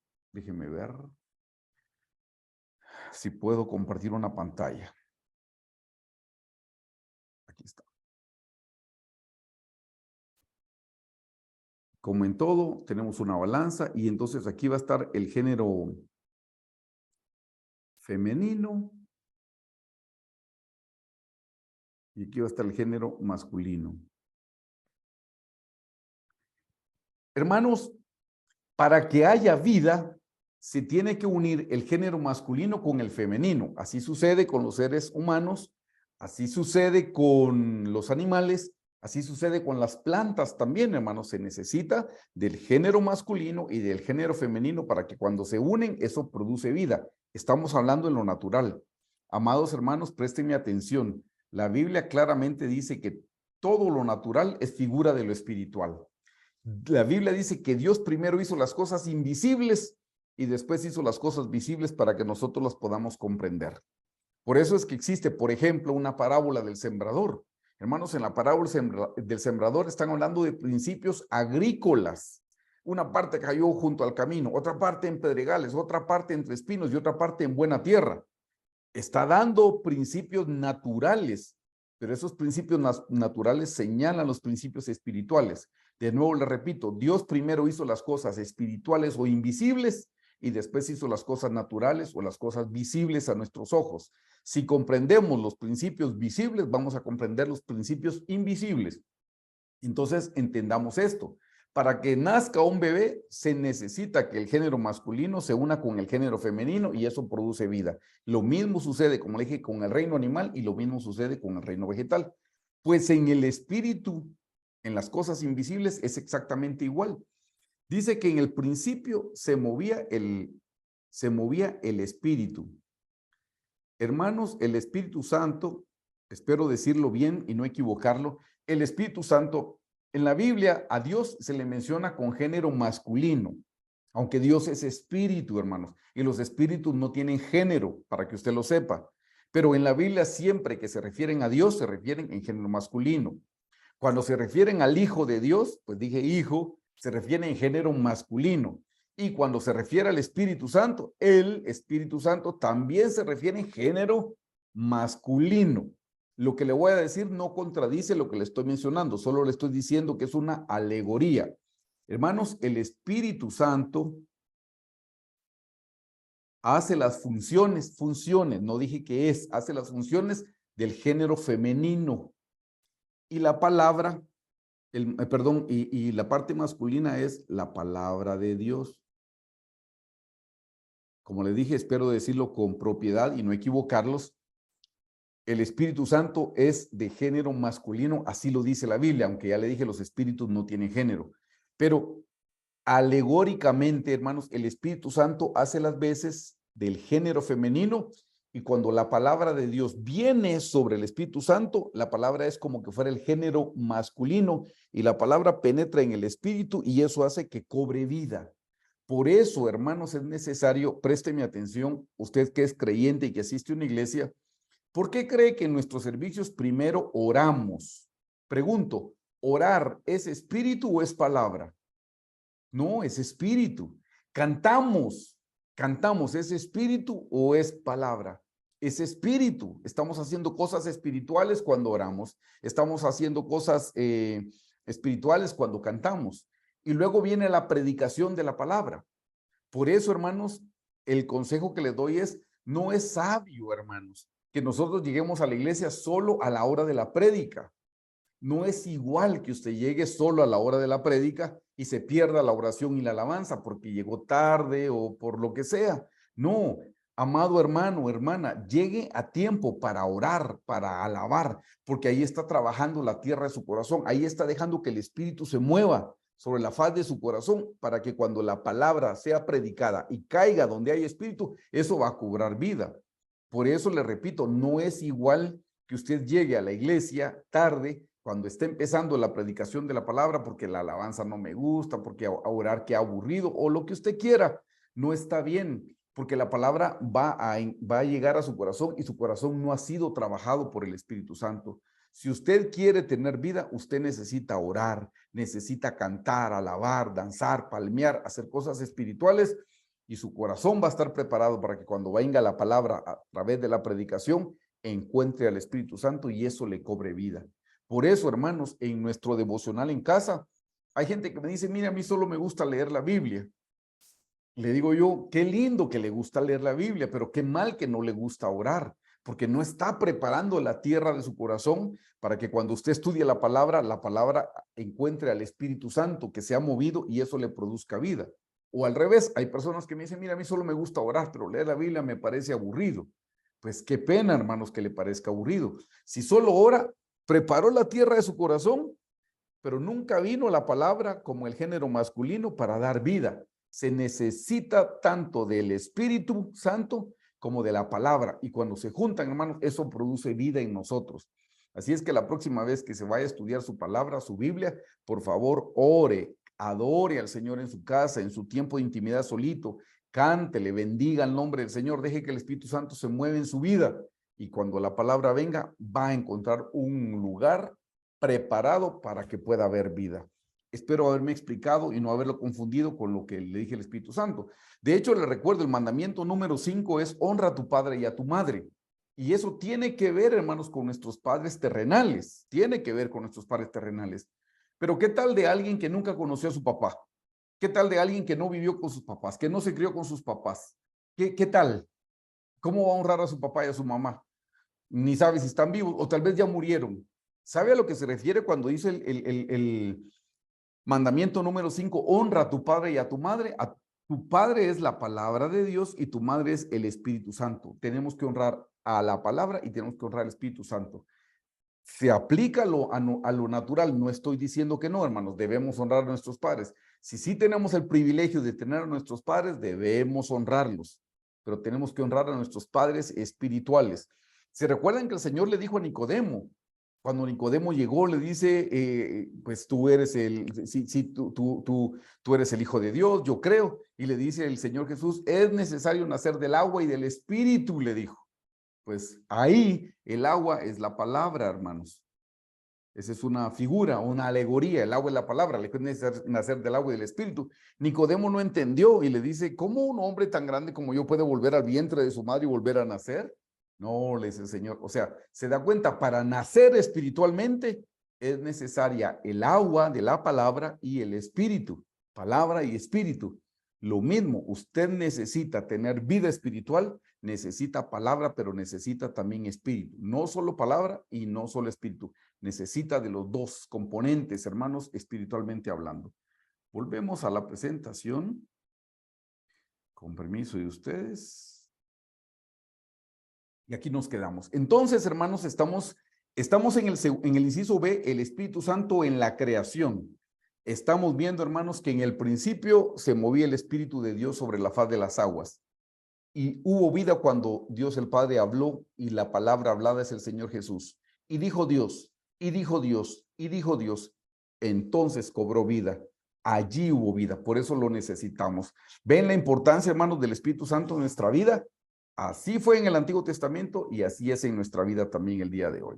S1: compartir una pantalla. Aquí está. Como en todo, tenemos una balanza y entonces aquí va a estar el género femenino y aquí va a estar el género masculino. Hermanos, para que haya vida, se tiene que unir el género masculino con el femenino. Así sucede con los seres humanos, así sucede con los animales, así sucede con las plantas también, hermanos. Se necesita del género masculino y del género femenino para que cuando se unen, eso produce vida. Estamos hablando en lo natural. Amados hermanos, préstenme atención. La Biblia claramente dice que todo lo natural es figura de lo espiritual. La Biblia dice que Dios primero hizo las cosas invisibles y después hizo las cosas visibles para que nosotros las podamos comprender. Por eso es que existe, por ejemplo, una parábola del sembrador. Hermanos, en la parábola del sembrador están hablando de principios agrícolas. Una parte cayó junto al camino, otra parte en pedregales, otra parte entre espinos y otra parte en buena tierra. Está dando principios naturales, pero esos principios naturales señalan los principios espirituales. De nuevo le repito, Dios primero hizo las cosas espirituales o invisibles y después hizo las cosas naturales o las cosas visibles a nuestros ojos. Si comprendemos los principios visibles, vamos a comprender los principios invisibles. Entonces, entendamos esto. Para que nazca un bebé, se necesita que el género masculino se una con el género femenino y eso produce vida. Lo mismo sucede, como le dije, con el reino animal y lo mismo sucede con el reino vegetal. Pues en el espíritu, en las cosas invisibles, es exactamente igual. Dice que en el principio se movía el espíritu. Hermanos, el Espíritu Santo, espero decirlo bien y no equivocarlo, el Espíritu Santo, en la Biblia a Dios se le menciona con género masculino, aunque Dios es espíritu, hermanos, y los espíritus no tienen género, para que usted lo sepa. Pero en la Biblia siempre que se refieren a Dios, se refieren en género masculino. Cuando se refieren al Hijo de Dios, pues dije hijo, se refiere en género masculino. Y cuando se refiere al Espíritu Santo, el Espíritu Santo también se refiere en género masculino. Lo que le voy a decir no contradice lo que le estoy mencionando, solo le estoy diciendo que es una alegoría. Hermanos, el Espíritu Santo hace las funciones, no dije que es, hace las funciones del género femenino. Y la palabra, y la parte masculina es la palabra de Dios. Como les dije, espero decirlo con propiedad y no equivocarlos. El Espíritu Santo es de género masculino, así lo dice la Biblia, aunque ya le dije, los espíritus no tienen género. Pero alegóricamente, hermanos, el Espíritu Santo hace las veces del género femenino y cuando la palabra de Dios viene sobre el Espíritu Santo, la palabra es como que fuera el género masculino y la palabra penetra en el espíritu y eso hace que cobre vida. Por eso, hermanos, es necesario, présteme atención, usted que es creyente y que asiste a una iglesia, ¿por qué cree que en nuestros servicios primero oramos? Pregunto, ¿orar es espíritu o es palabra? No, es espíritu. Cantamos, ¿es espíritu o es palabra? Es espíritu. Estamos haciendo cosas espirituales cuando oramos. Estamos haciendo cosas espirituales cuando cantamos. Y luego viene la predicación de la palabra. Por eso, hermanos, el consejo que les doy es, no es sabio, hermanos, que nosotros lleguemos a la iglesia solo a la hora de la prédica. No es igual que usted llegue solo a la hora de la prédica y se pierda la oración y la alabanza porque llegó tarde o por lo que sea. No, amado hermano, hermana, llegue a tiempo para orar, para alabar, porque ahí está trabajando la tierra de su corazón, ahí está dejando que el Espíritu se mueva sobre la faz de su corazón para que cuando la palabra sea predicada y caiga donde hay Espíritu, eso va a cobrar vida. Por eso le repito, no es igual que usted llegue a la iglesia tarde cuando esté empezando la predicación de la palabra porque la alabanza no me gusta, porque a orar que aburrido o lo que usted quiera, no está bien, porque la palabra va a llegar a su corazón y su corazón no ha sido trabajado por el Espíritu Santo. Si usted quiere tener vida, usted necesita orar, necesita cantar, alabar, danzar, palmear, hacer cosas espirituales y su corazón va a estar preparado para que cuando venga la palabra a través de la predicación, encuentre al Espíritu Santo y eso le cobre vida. Por eso, hermanos, en nuestro devocional en casa, hay gente que me dice, mira, a mí solo me gusta leer la Biblia. Le digo yo, qué lindo que le gusta leer la Biblia, pero qué mal que no le gusta orar, porque no está preparando la tierra de su corazón para que cuando usted estudie la palabra encuentre al Espíritu Santo que se ha movido y eso le produzca vida. O al revés, hay personas que me dicen, mira, a mí solo me gusta orar, pero leer la Biblia me parece aburrido. Pues qué pena, hermanos, que le parezca aburrido. Si solo ora, preparó la tierra de su corazón, pero nunca vino la palabra como el género masculino para dar vida. Se necesita tanto del Espíritu Santo como de la palabra. Y cuando se juntan, hermanos, eso produce vida en nosotros. Así es que la próxima vez que se vaya a estudiar su palabra, su Biblia, por favor, ore, adore al Señor en su casa, en su tiempo de intimidad solito, cántele, bendiga el nombre del Señor, deje que el Espíritu Santo se mueva en su vida. Y cuando la palabra venga, va a encontrar un lugar preparado para que pueda haber vida. Espero haberme explicado y no haberlo confundido con lo que le dije al Espíritu Santo. De hecho, le recuerdo, el mandamiento número 5 es honra a tu padre y a tu madre. Y eso tiene que ver, hermanos, con nuestros padres terrenales. Tiene que ver con nuestros padres terrenales. Pero ¿qué tal de alguien que nunca conoció a su papá? ¿Qué tal de alguien que no vivió con sus papás, que no se crió con sus papás? ¿Qué tal? ¿Cómo va a honrar a su papá y a su mamá? Ni sabe si están vivos o tal vez ya murieron. ¿Sabe a lo que se refiere cuando dice el mandamiento número 5? Honra a tu padre y a tu madre. A tu padre es la palabra de Dios y tu madre es el Espíritu Santo. Tenemos que honrar a la palabra y tenemos que honrar al Espíritu Santo. Se aplica a lo natural. No estoy diciendo que no, hermanos. Debemos honrar a nuestros padres. Si sí tenemos el privilegio de tener a nuestros padres, debemos honrarlos. Pero tenemos que honrar a nuestros padres espirituales. ¿Se recuerdan que el Señor le dijo a Nicodemo? Cuando Nicodemo llegó, le dice, pues tú eres tú eres el Hijo de Dios, yo creo. Y le dice el Señor Jesús, es necesario nacer del agua y del Espíritu, le dijo. Pues ahí el agua es la palabra, hermanos. Esa es una figura, una alegoría. El agua es la palabra, le puede nacer del agua y del Espíritu. Nicodemo no entendió y le dice, ¿cómo un hombre tan grande como yo puede volver al vientre de su madre y volver a nacer? No, le dice el Señor. O sea, se da cuenta, para nacer espiritualmente es necesaria el agua de la palabra y el Espíritu. Palabra y Espíritu. Lo mismo, usted necesita tener vida espiritual, necesita palabra, pero necesita también espíritu. No solo palabra y no solo espíritu. Necesita de los dos componentes, hermanos, espiritualmente hablando. Volvemos a la presentación. Con permiso de ustedes. Y aquí nos quedamos. Entonces, hermanos, estamos en el inciso B, el Espíritu Santo en la creación. Estamos viendo, hermanos, que en el principio se movía el Espíritu de Dios sobre la faz de las aguas. Y hubo vida cuando Dios el Padre habló y la palabra hablada es el Señor Jesús. Y dijo Dios, y dijo Dios, y dijo Dios. Entonces cobró vida. Allí hubo vida, por eso lo necesitamos. ¿Ven la importancia, hermanos, del Espíritu Santo en nuestra vida? Así fue en el Antiguo Testamento y así es en nuestra vida también el día de hoy.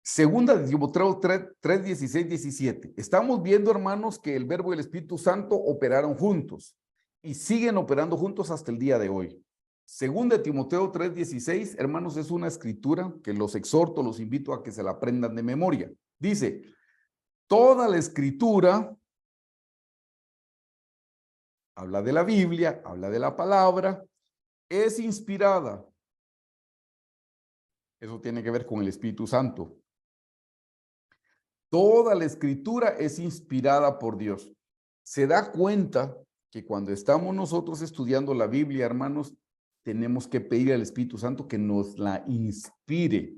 S1: Segunda de Timoteo 3, 16, 17. Estamos viendo, hermanos, que el Verbo y el Espíritu Santo operaron juntos y siguen operando juntos hasta el día de hoy. Segunda de Timoteo 3, 16, hermanos, es una escritura que los exhorto, los invito a que se la aprendan de memoria. Dice, toda la escritura habla de la Biblia, habla de la palabra, es inspirada. Eso tiene que ver con el Espíritu Santo. Toda la escritura es inspirada por Dios. Se da cuenta que cuando estamos nosotros estudiando la Biblia, hermanos, tenemos que pedir al Espíritu Santo que nos la inspire.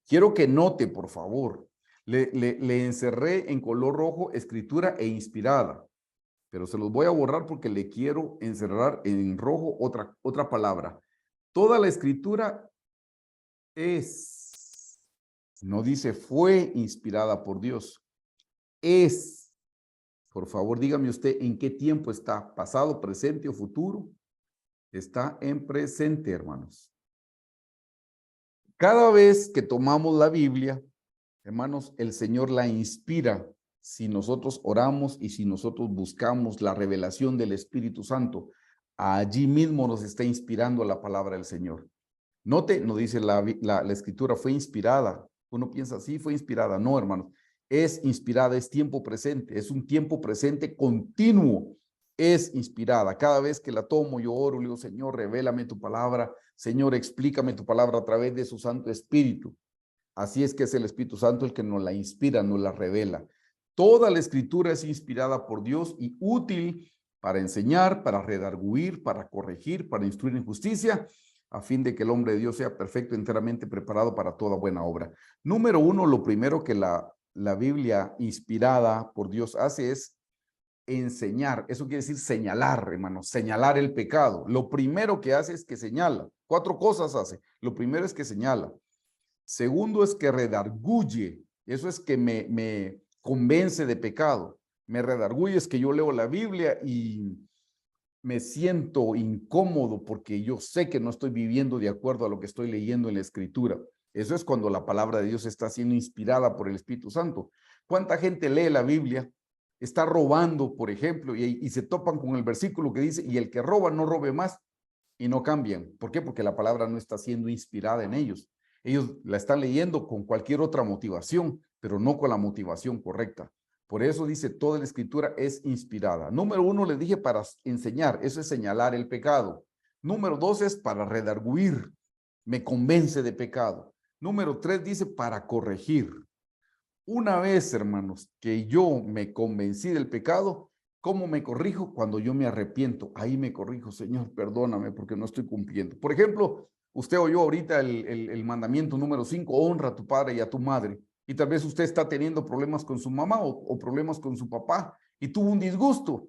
S1: Quiero que note, por favor, le encerré en color rojo escritura e inspirada, pero se los voy a borrar porque le quiero encerrar en rojo otra palabra. Toda la escritura es, no dice fue inspirada por Dios, es. Por favor, dígame usted en qué tiempo está, pasado, presente o futuro. Está en presente, hermanos. Cada vez que tomamos la Biblia, hermanos, el Señor la inspira si nosotros oramos y si nosotros buscamos la revelación del Espíritu Santo. Allí mismo nos está inspirando la palabra del Señor. Note, no dice la escritura fue inspirada. Uno piensa, sí, fue inspirada. No, hermanos. Es inspirada, es tiempo presente. Es un tiempo presente continuo. Es inspirada. Cada vez que la tomo, yo oro, le digo, Señor, revélame tu palabra. Señor, explícame tu palabra a través de su Santo Espíritu. Así es que es el Espíritu Santo el que nos la inspira, nos la revela. Toda la escritura es inspirada por Dios y útil para enseñar, para redarguir, para corregir, para instruir en justicia, a fin de que el hombre de Dios sea perfecto, enteramente preparado para toda buena obra. Número uno, lo primero que la Biblia inspirada por Dios hace es enseñar. Eso quiere decir señalar, hermano, señalar el pecado. Lo primero que hace es que señala. 4 cosas hace. Lo primero es que señala. Segundo es que redarguye. Eso es que me convence de pecado. Me redarguye es que yo leo la Biblia y me siento incómodo porque yo sé que no estoy viviendo de acuerdo a lo que estoy leyendo en la Escritura. Eso es cuando la palabra de Dios está siendo inspirada por el Espíritu Santo. ¿Cuánta gente lee la Biblia? Está robando, por ejemplo, y se topan con el versículo que dice, y el que roba no robe más, y no cambian. ¿Por qué? Porque la palabra no está siendo inspirada en ellos. Ellos la están leyendo con cualquier otra motivación, pero no con la motivación correcta. Por eso dice, toda la escritura es inspirada. Número 1, les dije, para enseñar, eso es señalar el pecado. Número 2 es para redarguir, me convence de pecado. Número 3 dice para corregir. Una vez, hermanos, que yo me convencí del pecado, ¿cómo me corrijo? Cuando yo me arrepiento. Ahí me corrijo, Señor, perdóname porque no estoy cumpliendo. Por ejemplo, usted oyó ahorita el mandamiento número 5, honra a tu padre y a tu madre. Y tal vez usted está teniendo problemas con su mamá o problemas con su papá y tuvo un disgusto.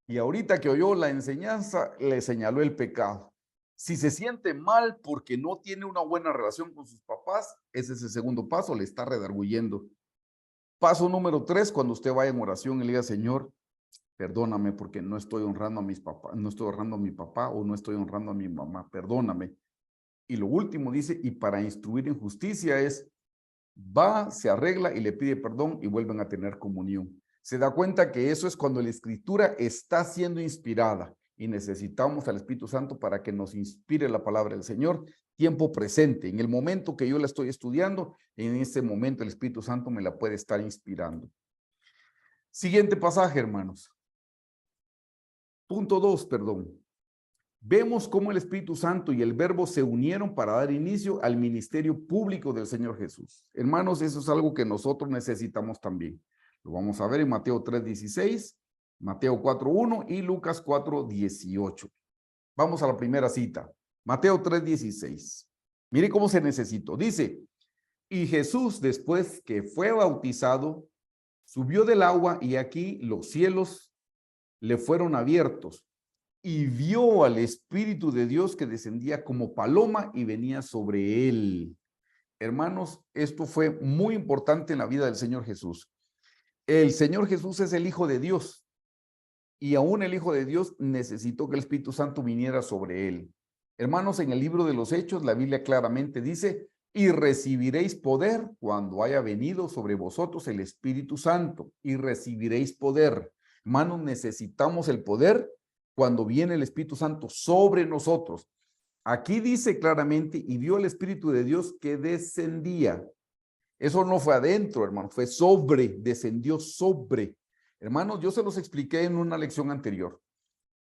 S1: Y ahorita que oyó la enseñanza, le señaló el pecado. Si se siente mal porque no tiene una buena relación con sus papás, ese es el segundo paso, le está redarguyendo. Paso número 3, cuando usted vaya en oración y le diga, Señor, perdóname porque no estoy honrando a mis papás, no estoy honrando a mi papá o no estoy honrando a mi mamá, perdóname. Y lo último dice, y para instruir en justicia es, va, se arregla y le pide perdón y vuelven a tener comunión. Se da cuenta que eso es cuando la escritura está siendo inspirada y necesitamos al Espíritu Santo para que nos inspire la palabra del Señor, tiempo presente. En el momento que yo la estoy estudiando, en ese momento el Espíritu Santo me la puede estar inspirando. Siguiente pasaje, hermanos. Punto 2, perdón. Vemos cómo el Espíritu Santo y el Verbo se unieron para dar inicio al ministerio público del Señor Jesús. Hermanos, eso es algo que nosotros necesitamos también. Lo vamos a ver en Mateo 3:16, Mateo 4:1 y Lucas 4:18. Vamos a la primera cita. Mateo 3:16. Mire cómo se necesitó. Dice, y Jesús, después que fue bautizado, subió del agua y aquí los cielos le fueron abiertos y vio al Espíritu de Dios que descendía como paloma y venía sobre él. Hermanos, esto fue muy importante en la vida del Señor Jesús. El Señor Jesús es el Hijo de Dios y aún el Hijo de Dios necesitó que el Espíritu Santo viniera sobre él. Hermanos, en el libro de los Hechos, la Biblia claramente dice, y recibiréis poder cuando haya venido sobre vosotros el Espíritu Santo, y recibiréis poder. Hermanos, necesitamos el poder cuando viene el Espíritu Santo sobre nosotros. Aquí dice claramente, y vio el Espíritu de Dios que descendía. Eso no fue adentro, hermano, fue sobre, descendió sobre. Hermanos, yo se los expliqué en una lección anterior.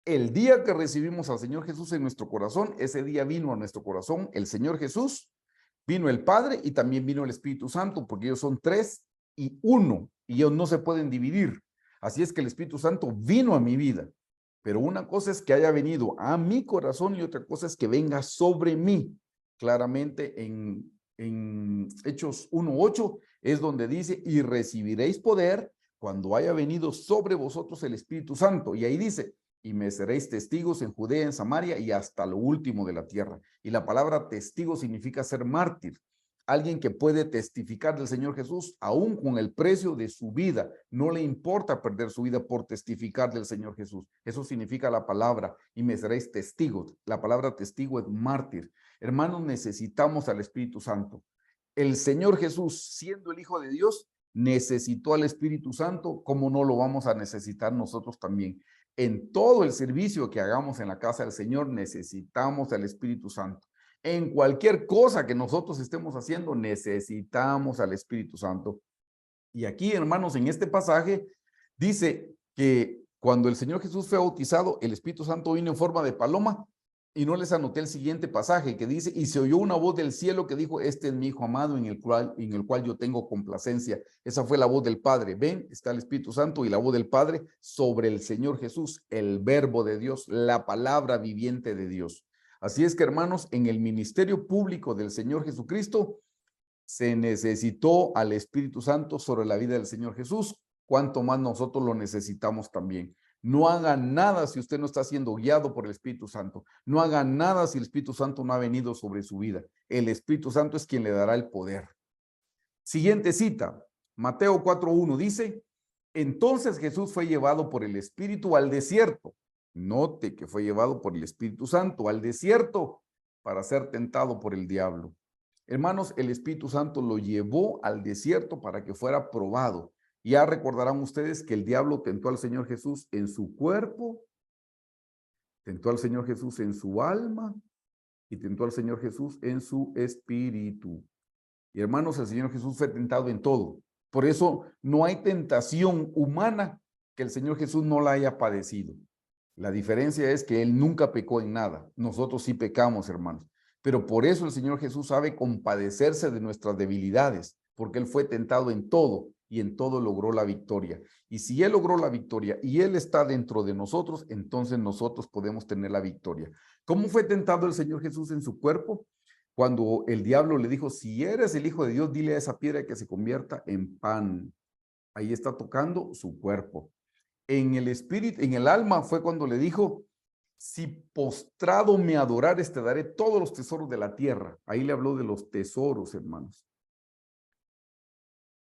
S1: El día que recibimos al Señor Jesús en nuestro corazón, ese día vino a nuestro corazón el Señor Jesús, vino el Padre y también vino el Espíritu Santo, porque ellos son 3 y 1, y ellos no se pueden dividir. Así es que el Espíritu Santo vino a mi vida. Pero una cosa es que haya venido a mi corazón y otra cosa es que venga sobre mí. Claramente en Hechos 1:8 es donde dice, y recibiréis poder cuando haya venido sobre vosotros el Espíritu Santo. Y ahí dice, y me seréis testigos en Judea, en Samaria y hasta lo último de la tierra. Y la palabra testigo significa ser mártir. Alguien que puede testificar del Señor Jesús aún con el precio de su vida. No le importa perder su vida por testificar del Señor Jesús. Eso significa la palabra, y me seréis testigos. La palabra testigo es mártir. Hermanos, necesitamos al Espíritu Santo. El Señor Jesús, siendo el Hijo de Dios, necesitó al Espíritu Santo. ¿Cómo no lo vamos a necesitar nosotros también? En todo el servicio que hagamos en la casa del Señor, necesitamos al Espíritu Santo. En cualquier cosa que nosotros estemos haciendo, necesitamos al Espíritu Santo. Y aquí, hermanos, en este pasaje, dice que cuando el Señor Jesús fue bautizado, el Espíritu Santo vino en forma de paloma Y no les anoté el siguiente pasaje que dice, y se oyó una voz del cielo que dijo, este es mi Hijo amado en el cual yo tengo complacencia. Esa fue la voz del Padre. Ven, está el Espíritu Santo y la voz del Padre sobre el Señor Jesús, el verbo de Dios, la palabra viviente de Dios. Así es que, hermanos, en el ministerio público del Señor Jesucristo se necesitó al Espíritu Santo sobre la vida del Señor Jesús, cuanto más nosotros lo necesitamos también. No haga nada si usted no está siendo guiado por el Espíritu Santo. No haga nada si el Espíritu Santo no ha venido sobre su vida. El Espíritu Santo es quien le dará el poder. Siguiente cita, Mateo 4:1 dice, entonces Jesús fue llevado por el Espíritu al desierto. Note que fue llevado por el Espíritu Santo al desierto para ser tentado por el diablo. Hermanos, el Espíritu Santo lo llevó al desierto para que fuera probado. Ya recordarán ustedes que el diablo tentó al Señor Jesús en su cuerpo, tentó al Señor Jesús en su alma y tentó al Señor Jesús en su espíritu. Y hermanos, el Señor Jesús fue tentado en todo. Por eso no hay tentación humana que el Señor Jesús no la haya padecido. La diferencia es que Él nunca pecó en nada. Nosotros sí pecamos, hermanos. Pero por eso el Señor Jesús sabe compadecerse de nuestras debilidades, porque Él fue tentado en todo y en todo logró la victoria. Y si Él logró la victoria y Él está dentro de nosotros, entonces nosotros podemos tener la victoria. ¿Cómo fue tentado el Señor Jesús en su cuerpo? Cuando el diablo le dijo, si eres el Hijo de Dios, dile a esa piedra que se convierta en pan. Ahí está tocando su cuerpo. En el espíritu, en el alma fue cuando le dijo, si postrado me adorares, te daré todos los tesoros de la tierra. Ahí le habló de los tesoros, hermanos.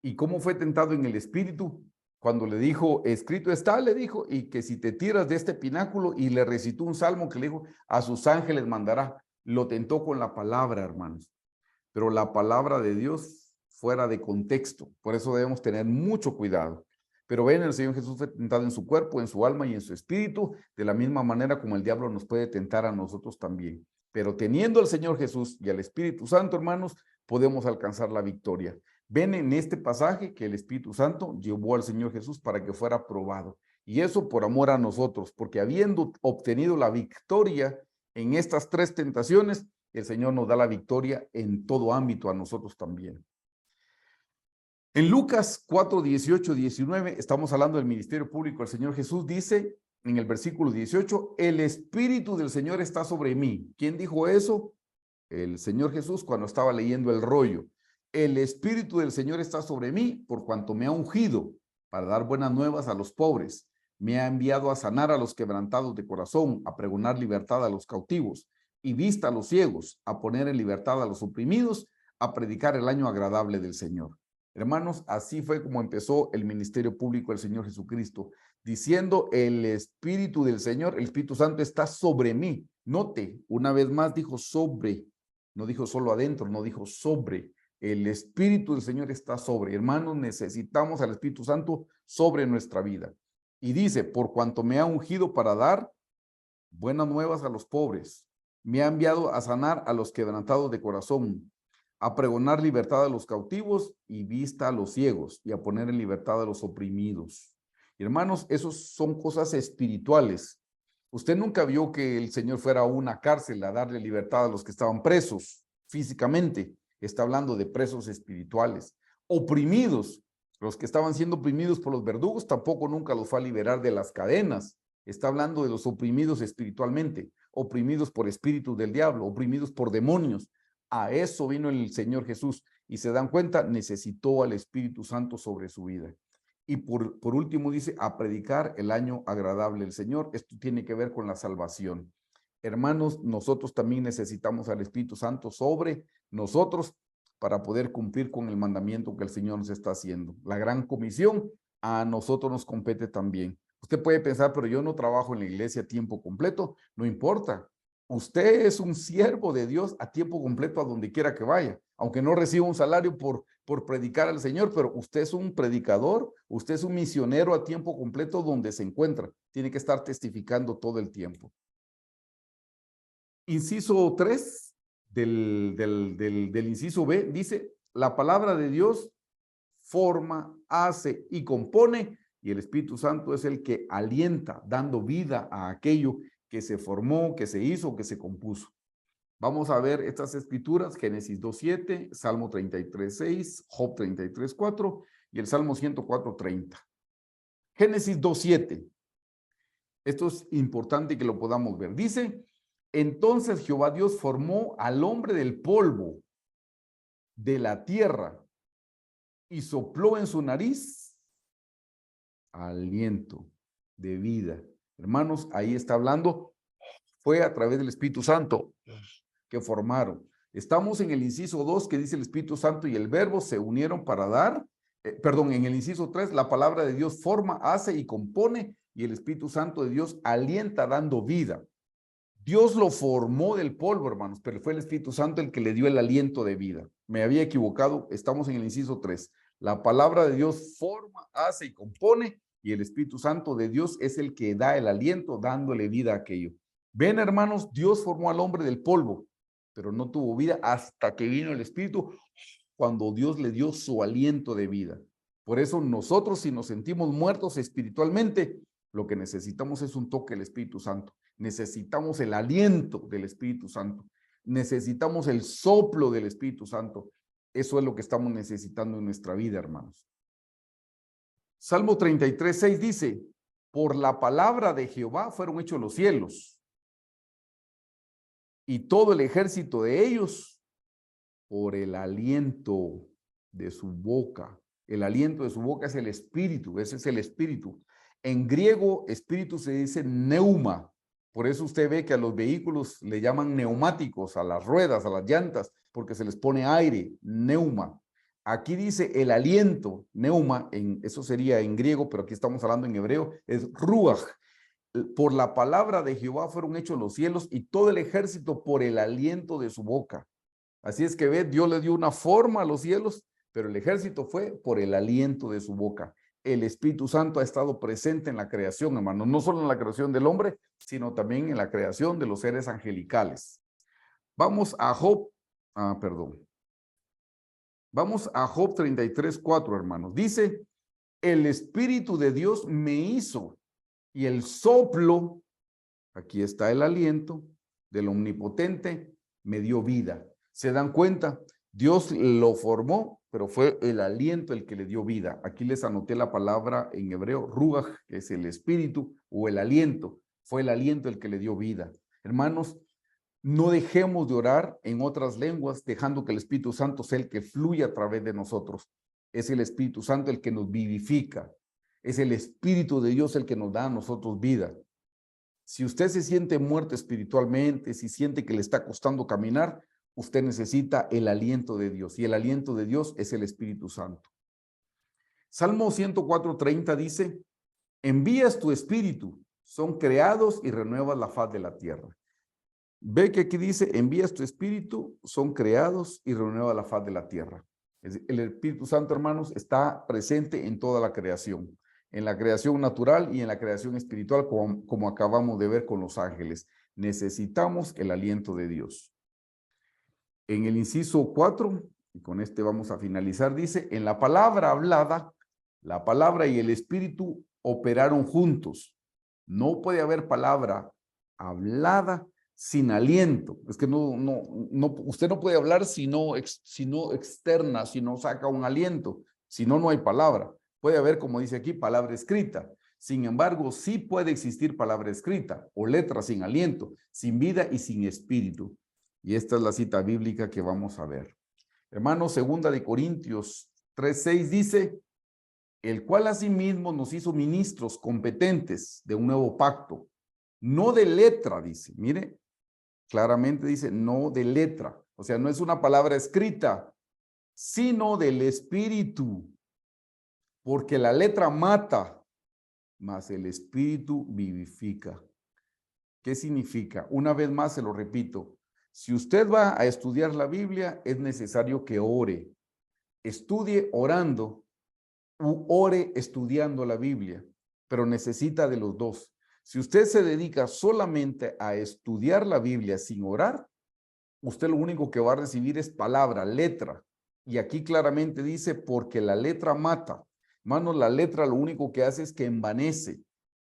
S1: ¿Y cómo fue tentado en el espíritu? Cuando le dijo, escrito está, le dijo, y que si te tiras de este pináculo, y le recitó un salmo que le dijo, a sus ángeles mandará. Lo tentó con la palabra, hermanos. Pero la palabra de Dios fuera de contexto. Por eso debemos tener mucho cuidado. Pero ven, el Señor Jesús fue tentado en su cuerpo, en su alma y en su espíritu, de la misma manera como el diablo nos puede tentar a nosotros también. Pero teniendo al Señor Jesús y al Espíritu Santo, hermanos, podemos alcanzar la victoria. Ven en este pasaje que el Espíritu Santo llevó al Señor Jesús para que fuera probado. Y eso por amor a nosotros, porque habiendo obtenido la victoria en estas tres tentaciones, el Señor nos da la victoria en todo ámbito a nosotros también. En Lucas 4, 18, 19, estamos hablando del ministerio público. El Señor Jesús dice en el versículo 18, el Espíritu del Señor está sobre mí. ¿Quién dijo eso? El Señor Jesús cuando estaba leyendo el rollo. El Espíritu del Señor está sobre mí por cuanto me ha ungido para dar buenas nuevas a los pobres. Me ha enviado a sanar a los quebrantados de corazón, a pregonar libertad a los cautivos y vista a los ciegos, a poner en libertad a los oprimidos, a predicar el año agradable del Señor. Hermanos, así fue como empezó el ministerio público del Señor Jesucristo, diciendo el Espíritu del Señor, el Espíritu Santo está sobre mí. Note, una vez más dijo sobre, no dijo solo adentro, no dijo sobre. El Espíritu del Señor está sobre. Hermanos, necesitamos al Espíritu Santo sobre nuestra vida. Y dice, por cuanto me ha ungido para dar buenas nuevas a los pobres, me ha enviado a sanar a los quebrantados de corazón, a pregonar libertad a los cautivos y vista a los ciegos, y a poner en libertad a los oprimidos. Y hermanos, esos son cosas espirituales. Usted nunca vio que el Señor fuera a una cárcel a darle libertad a los que estaban presos físicamente. Está hablando de presos espirituales. Oprimidos, los que estaban siendo oprimidos por los verdugos, tampoco nunca los fue a liberar de las cadenas. Está hablando de los oprimidos espiritualmente, oprimidos por espíritus del diablo, oprimidos por demonios. A eso vino el Señor Jesús y se dan cuenta, necesitó al Espíritu Santo sobre su vida. Y por último dice, a predicar el año agradable del Señor. Esto tiene que ver con la salvación. Hermanos, nosotros también necesitamos al Espíritu Santo sobre nosotros para poder cumplir con el mandamiento que el Señor nos está haciendo. La gran comisión a nosotros nos compete también. Usted puede pensar, pero yo no trabajo en la iglesia a tiempo completo. No importa. Usted es un siervo de Dios a tiempo completo a donde quiera que vaya, aunque no reciba un salario por predicar al Señor, pero usted es un predicador, usted es un misionero a tiempo completo donde se encuentra. Tiene que estar testificando todo el tiempo. Inciso 3 del inciso B dice, la palabra de Dios forma, hace y compone, y el Espíritu Santo es el que alienta, dando vida a aquello que se formó, que se hizo, que se compuso. Vamos a ver estas escrituras, Génesis 2:7, Salmo 33:6, Job 33:4 y el Salmo 104:30. Génesis 2:7. Esto es importante que lo podamos ver. Dice, entonces Jehová Dios formó al hombre del polvo de la tierra y sopló en su nariz aliento de vida. Hermanos, ahí está hablando, fue a través del Espíritu Santo que formaron. Estamos en el inciso 2 que dice el Espíritu Santo y el Verbo se unieron para dar, en el inciso 3, la palabra de Dios forma, hace y compone, y el Espíritu Santo de Dios alienta dando vida. Dios lo formó del polvo, hermanos, pero fue el Espíritu Santo el que le dio el aliento de vida. Me había equivocado, estamos en el inciso 3. La palabra de Dios forma, hace y compone, y el Espíritu Santo de Dios es el que da el aliento, dándole vida a aquello. Ven, hermanos, Dios formó al hombre del polvo, pero no tuvo vida hasta que vino el Espíritu, cuando Dios le dio su aliento de vida. Por eso nosotros, si nos sentimos muertos espiritualmente, lo que necesitamos es un toque del Espíritu Santo. Necesitamos el aliento del Espíritu Santo. Necesitamos el soplo del Espíritu Santo. Eso es lo que estamos necesitando en nuestra vida, hermanos. Salmo 33:6 dice, por la palabra de Jehová fueron hechos los cielos, y todo el ejército de ellos por el aliento de su boca. El aliento de su boca es el espíritu, ese es el espíritu. En griego, espíritu se dice neuma. Por eso usted ve que a los vehículos le llaman neumáticos, a las ruedas, a las llantas, porque se les pone aire, neuma. Aquí dice el aliento, neuma, eso sería en griego, pero aquí estamos hablando en hebreo, es ruach. Por la palabra de Jehová fueron hechos los cielos y todo el ejército por el aliento de su boca. Así es que ve, Dios le dio una forma a los cielos, pero el ejército fue por el aliento de su boca. El Espíritu Santo ha estado presente en la creación, hermano, no solo en la creación del hombre, sino también en la creación de los seres angelicales. Vamos a Job, Vamos a Job 33:4, hermanos. Dice, el Espíritu de Dios me hizo y el soplo, aquí está el aliento del Omnipotente, me dio vida. ¿Se dan cuenta? Dios lo formó, pero fue el aliento el que le dio vida. Aquí les anoté la palabra en hebreo, ruach, que es el espíritu o el aliento. Fue el aliento el que le dio vida. Hermanos, no dejemos de orar en otras lenguas, dejando que el Espíritu Santo sea el que fluya a través de nosotros. Es el Espíritu Santo el que nos vivifica. Es el Espíritu de Dios el que nos da a nosotros vida. Si usted se siente muerto espiritualmente, si siente que le está costando caminar, usted necesita el aliento de Dios, y el aliento de Dios es el Espíritu Santo. Salmo 104:30 dice, envías tu espíritu, son creados y renuevas la faz de la tierra. Ve que aquí dice, envías tu espíritu, son creados y renuevas la faz de la tierra. El Espíritu Santo, hermanos, está presente en toda la creación. En la creación natural y en la creación espiritual, como acabamos de ver con los ángeles. Necesitamos el aliento de Dios. En el inciso 4, y con este vamos a finalizar, dice, en la palabra hablada, la palabra y el espíritu operaron juntos. No puede haber palabra hablada sin aliento. Es que usted no puede hablar si no externa, si no saca un aliento. Si no, no hay palabra. Puede haber, como dice aquí, palabra escrita. Sin embargo, sí puede existir palabra escrita o letra sin aliento, sin vida y sin espíritu. Y esta es la cita bíblica que vamos a ver. Hermanos, 2 Corintios 3:6 dice, el cual asimismo nos hizo ministros competentes de un nuevo pacto, no de letra, dice, mire, claramente dice, no de letra, o sea, no es una palabra escrita, sino del espíritu, porque la letra mata, mas el espíritu vivifica. ¿Qué significa? Una vez más se lo repito, si usted va a estudiar la Biblia, es necesario que ore. Estudie orando u ore estudiando la Biblia, pero necesita de los dos. Si usted se dedica solamente a estudiar la Biblia sin orar, usted lo único que va a recibir es palabra, letra. Y aquí claramente dice, porque la letra mata. Hermanos, la letra lo único que hace es que envanece.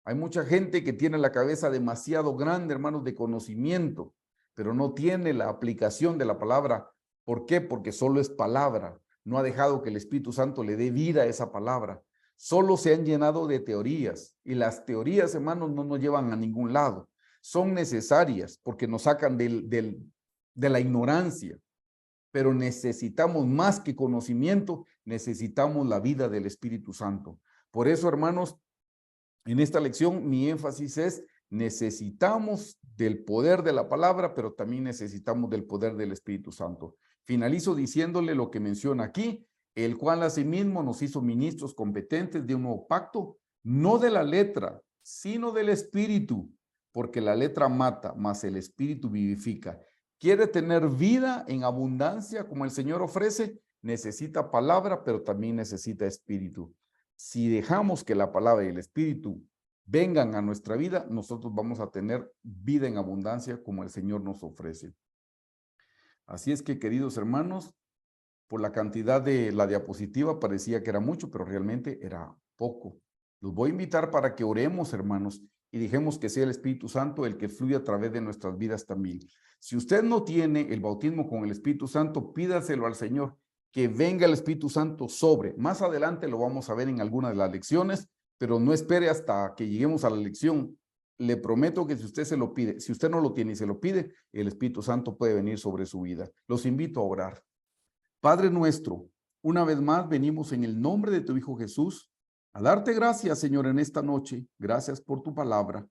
S1: Hay mucha gente que tiene la cabeza demasiado grande, hermanos, de conocimiento, pero no tiene la aplicación de la palabra. ¿Por qué? Porque solo es palabra. No ha dejado que el Espíritu Santo le dé vida a esa palabra. Solo se han llenado de teorías y las teorías, hermanos, no nos llevan a ningún lado. Son necesarias porque nos sacan de la ignorancia, pero necesitamos más que conocimiento, necesitamos la vida del Espíritu Santo. Por eso, hermanos, en esta lección mi énfasis es necesitamos del poder de la palabra, pero también necesitamos del poder del Espíritu Santo. Finalizo diciéndole lo que menciona aquí, el cual asimismo nos hizo ministros competentes de un nuevo pacto, no de la letra, sino del Espíritu, porque la letra mata, mas el Espíritu vivifica. ¿Quiere tener vida en abundancia como el Señor ofrece? Necesita palabra, pero también necesita Espíritu. Si dejamos que la palabra y el Espíritu vengan a nuestra vida, nosotros vamos a tener vida en abundancia como el Señor nos ofrece. Así es que, queridos hermanos, por la cantidad de la diapositiva parecía que era mucho, pero realmente era poco. Los voy a invitar para que oremos, hermanos, y dejemos que sea el Espíritu Santo el que fluya a través de nuestras vidas también. Si usted no tiene el bautismo con el Espíritu Santo, pídaselo al Señor, que venga el Espíritu Santo sobre. Más adelante lo vamos a ver en alguna de las lecciones, pero no espere hasta que lleguemos a la lección. Le prometo que si usted se lo pide, si usted no lo tiene y se lo pide, el Espíritu Santo puede venir sobre su vida. Los invito a orar. Padre nuestro, una vez más venimos en el nombre de tu Hijo Jesús a darte gracias, Señor, en esta noche. Gracias por tu palabra.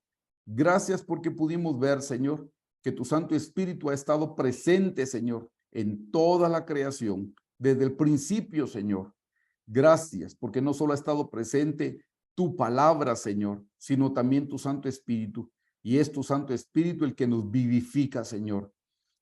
S1: Gracias porque pudimos ver, Señor, que tu Santo Espíritu ha estado presente, Señor, en toda la creación, desde el principio, Señor. Gracias porque no solo ha estado presente tu palabra, Señor, sino también tu Santo Espíritu. Y es tu Santo Espíritu el que nos vivifica, Señor.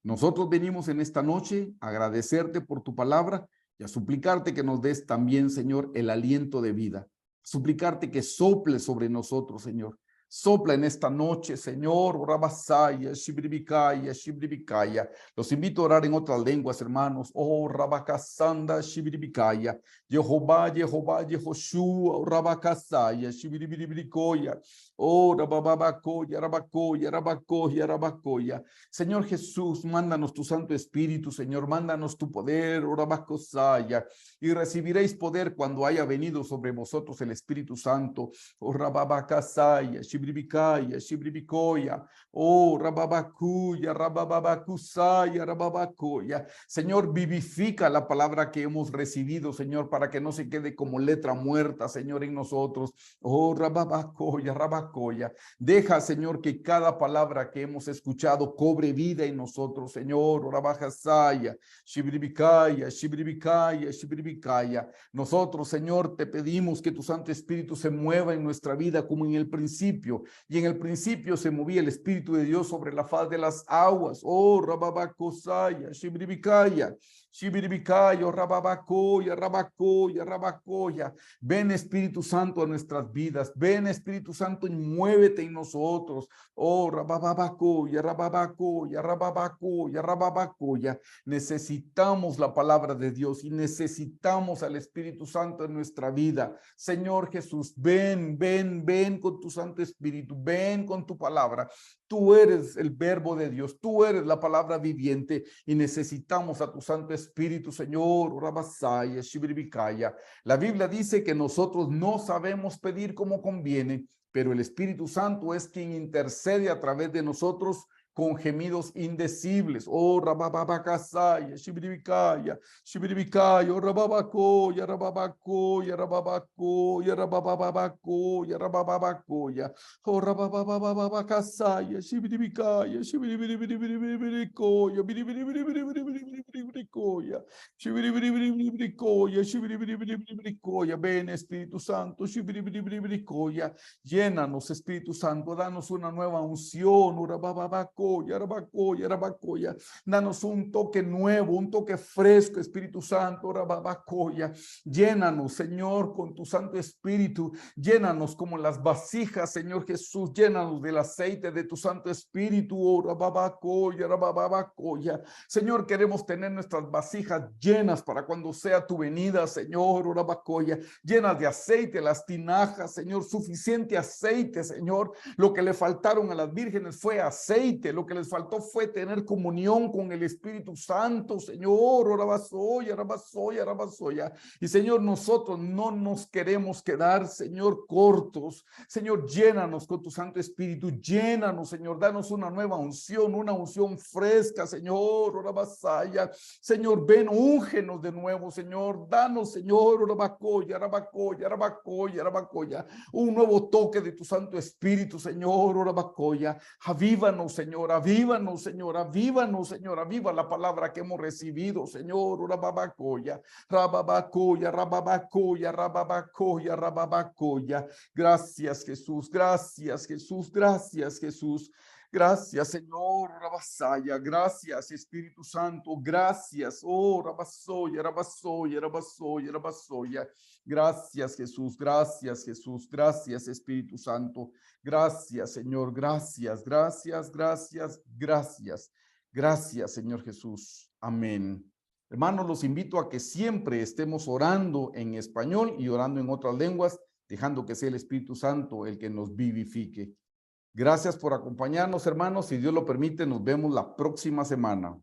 S1: Nosotros venimos en esta noche a agradecerte por tu palabra y a suplicarte que nos des también, Señor, el aliento de vida. Suplicarte que sople sobre nosotros, Señor. Sopla en esta noche, Señor. Rabasaya, Shibribikaya, Shibribikaya. Los invito a orar en otras lenguas, hermanos. Oh, Rabakasanda, Shibribikaya. Jehová, Jehová, Jehoshua, Rabakasaya, Shibribirikoya. Oh, Rababacoya, Rabacoya, Rabacoya, Rabacoya. Señor Jesús, mándanos tu Santo Espíritu, Señor, mándanos tu poder, Orabacosaya, y recibiréis poder cuando haya venido sobre vosotros el Espíritu Santo. Oh, Rababacasaya, Shibribicaya, Shibribicoya, oh, Rababacuya, Rababacusaya, Rababacoya. Señor, vivifica la palabra que hemos recibido, Señor, para que no se quede como letra muerta, Señor, en nosotros. Oh, Rababacoya, Rabacoya. Deja, Señor, que cada palabra que hemos escuchado cobre vida en nosotros, Señor. Orabajasaya, Shibribikaya, Shibribikaya, Shibribikaya. Nosotros, Señor, te pedimos que tu Santo Espíritu se mueva en nuestra vida como en el principio. Y en el principio se movía el Espíritu de Dios sobre la faz de las aguas. Oh, Rababakosaya, Shibribikaya. Shibiribikaya, Rababacoya, Rabacoya, Rabacoya. Ven Espíritu Santo a nuestras vidas. Ven Espíritu Santo y muévete en nosotros. Oh, Rababacoya, Rababacoya, Rababacoya, Rababacoya. Necesitamos la palabra de Dios y necesitamos al Espíritu Santo en nuestra vida. Señor Jesús, ven, ven, ven con tu Santo Espíritu. Ven con tu palabra. Tú eres el verbo de Dios. Tú eres la palabra viviente y necesitamos a tu Santo Espíritu, Señor. Rabasaya, Shibribikaya. La Biblia dice que nosotros no sabemos pedir como conviene, pero el Espíritu Santo es quien intercede a través de nosotros con gemidos indecibles. Oh, Rababacasaya, Shibribikaya, Shibribikaya, oh, Rababacoya, Rababacoya, Rababacoya, Rababacoya, Rababacoya, oh, Rababacasaya, Shibribikaya, Shibribiricoya, Biribiricoya, Shibribiricoya, Shibribiricoya. Ven, Espíritu Santo, Shibribiricoya. Llénanos, Espíritu Santo, danos una nueva unción. arabacoya, arabacoya, arabacoya. Danos un toque nuevo, un toque fresco, Espíritu Santo, arabacoya. Llénanos, Señor, con tu Santo Espíritu. Llénanos como las vasijas, Señor Jesús. Llénanos del aceite de tu Santo Espíritu, oh, arabacoya, arabacoya. Señor, queremos tener nuestras vasijas llenas para cuando sea tu venida, Señor, orabacoya, llenas de aceite, las tinajas, Señor, suficiente aceite, Señor. Lo que le faltaron a las vírgenes fue aceite, lo que les faltó fue tener comunión con el Espíritu Santo, Señor, orabasoya, arabasoya, arabasoya. Y Señor, nosotros no nos queremos quedar, Señor, cortos. Señor, llénanos con tu Santo Espíritu, llénanos, Señor, danos una nueva unción, una unción fresca, Señor, orabasaya. Señor, ven, úngenos de nuevo, Señor, danos, Señor, orabacoya, arabacoya, arabacoya, arabacoya, un nuevo toque de tu Santo Espíritu, Señor, orabacoya. Avívanos, Señor, avívanos, Señor, avívanos, Señor, aviva la palabra que hemos recibido, Señor, orabacoya, rababacoya, rababacoya, rababacoya, rababacoya. Gracias, Jesús, gracias, Jesús, gracias, Jesús. Gracias, Señor, Rabasaya, gracias, Espíritu Santo, gracias, oh, Rabasoya, Rabasoya, Rabasoya, Rabasoya. Gracias, Jesús, gracias, Jesús, gracias, Espíritu Santo, gracias, Señor, gracias, gracias, gracias, gracias, gracias, Señor Jesús, amén. Hermanos, los invito a que siempre estemos orando en español y orando en otras lenguas, dejando que sea el Espíritu Santo el que nos vivifique. Gracias por acompañarnos, hermanos. Si Dios lo permite, nos vemos la próxima semana.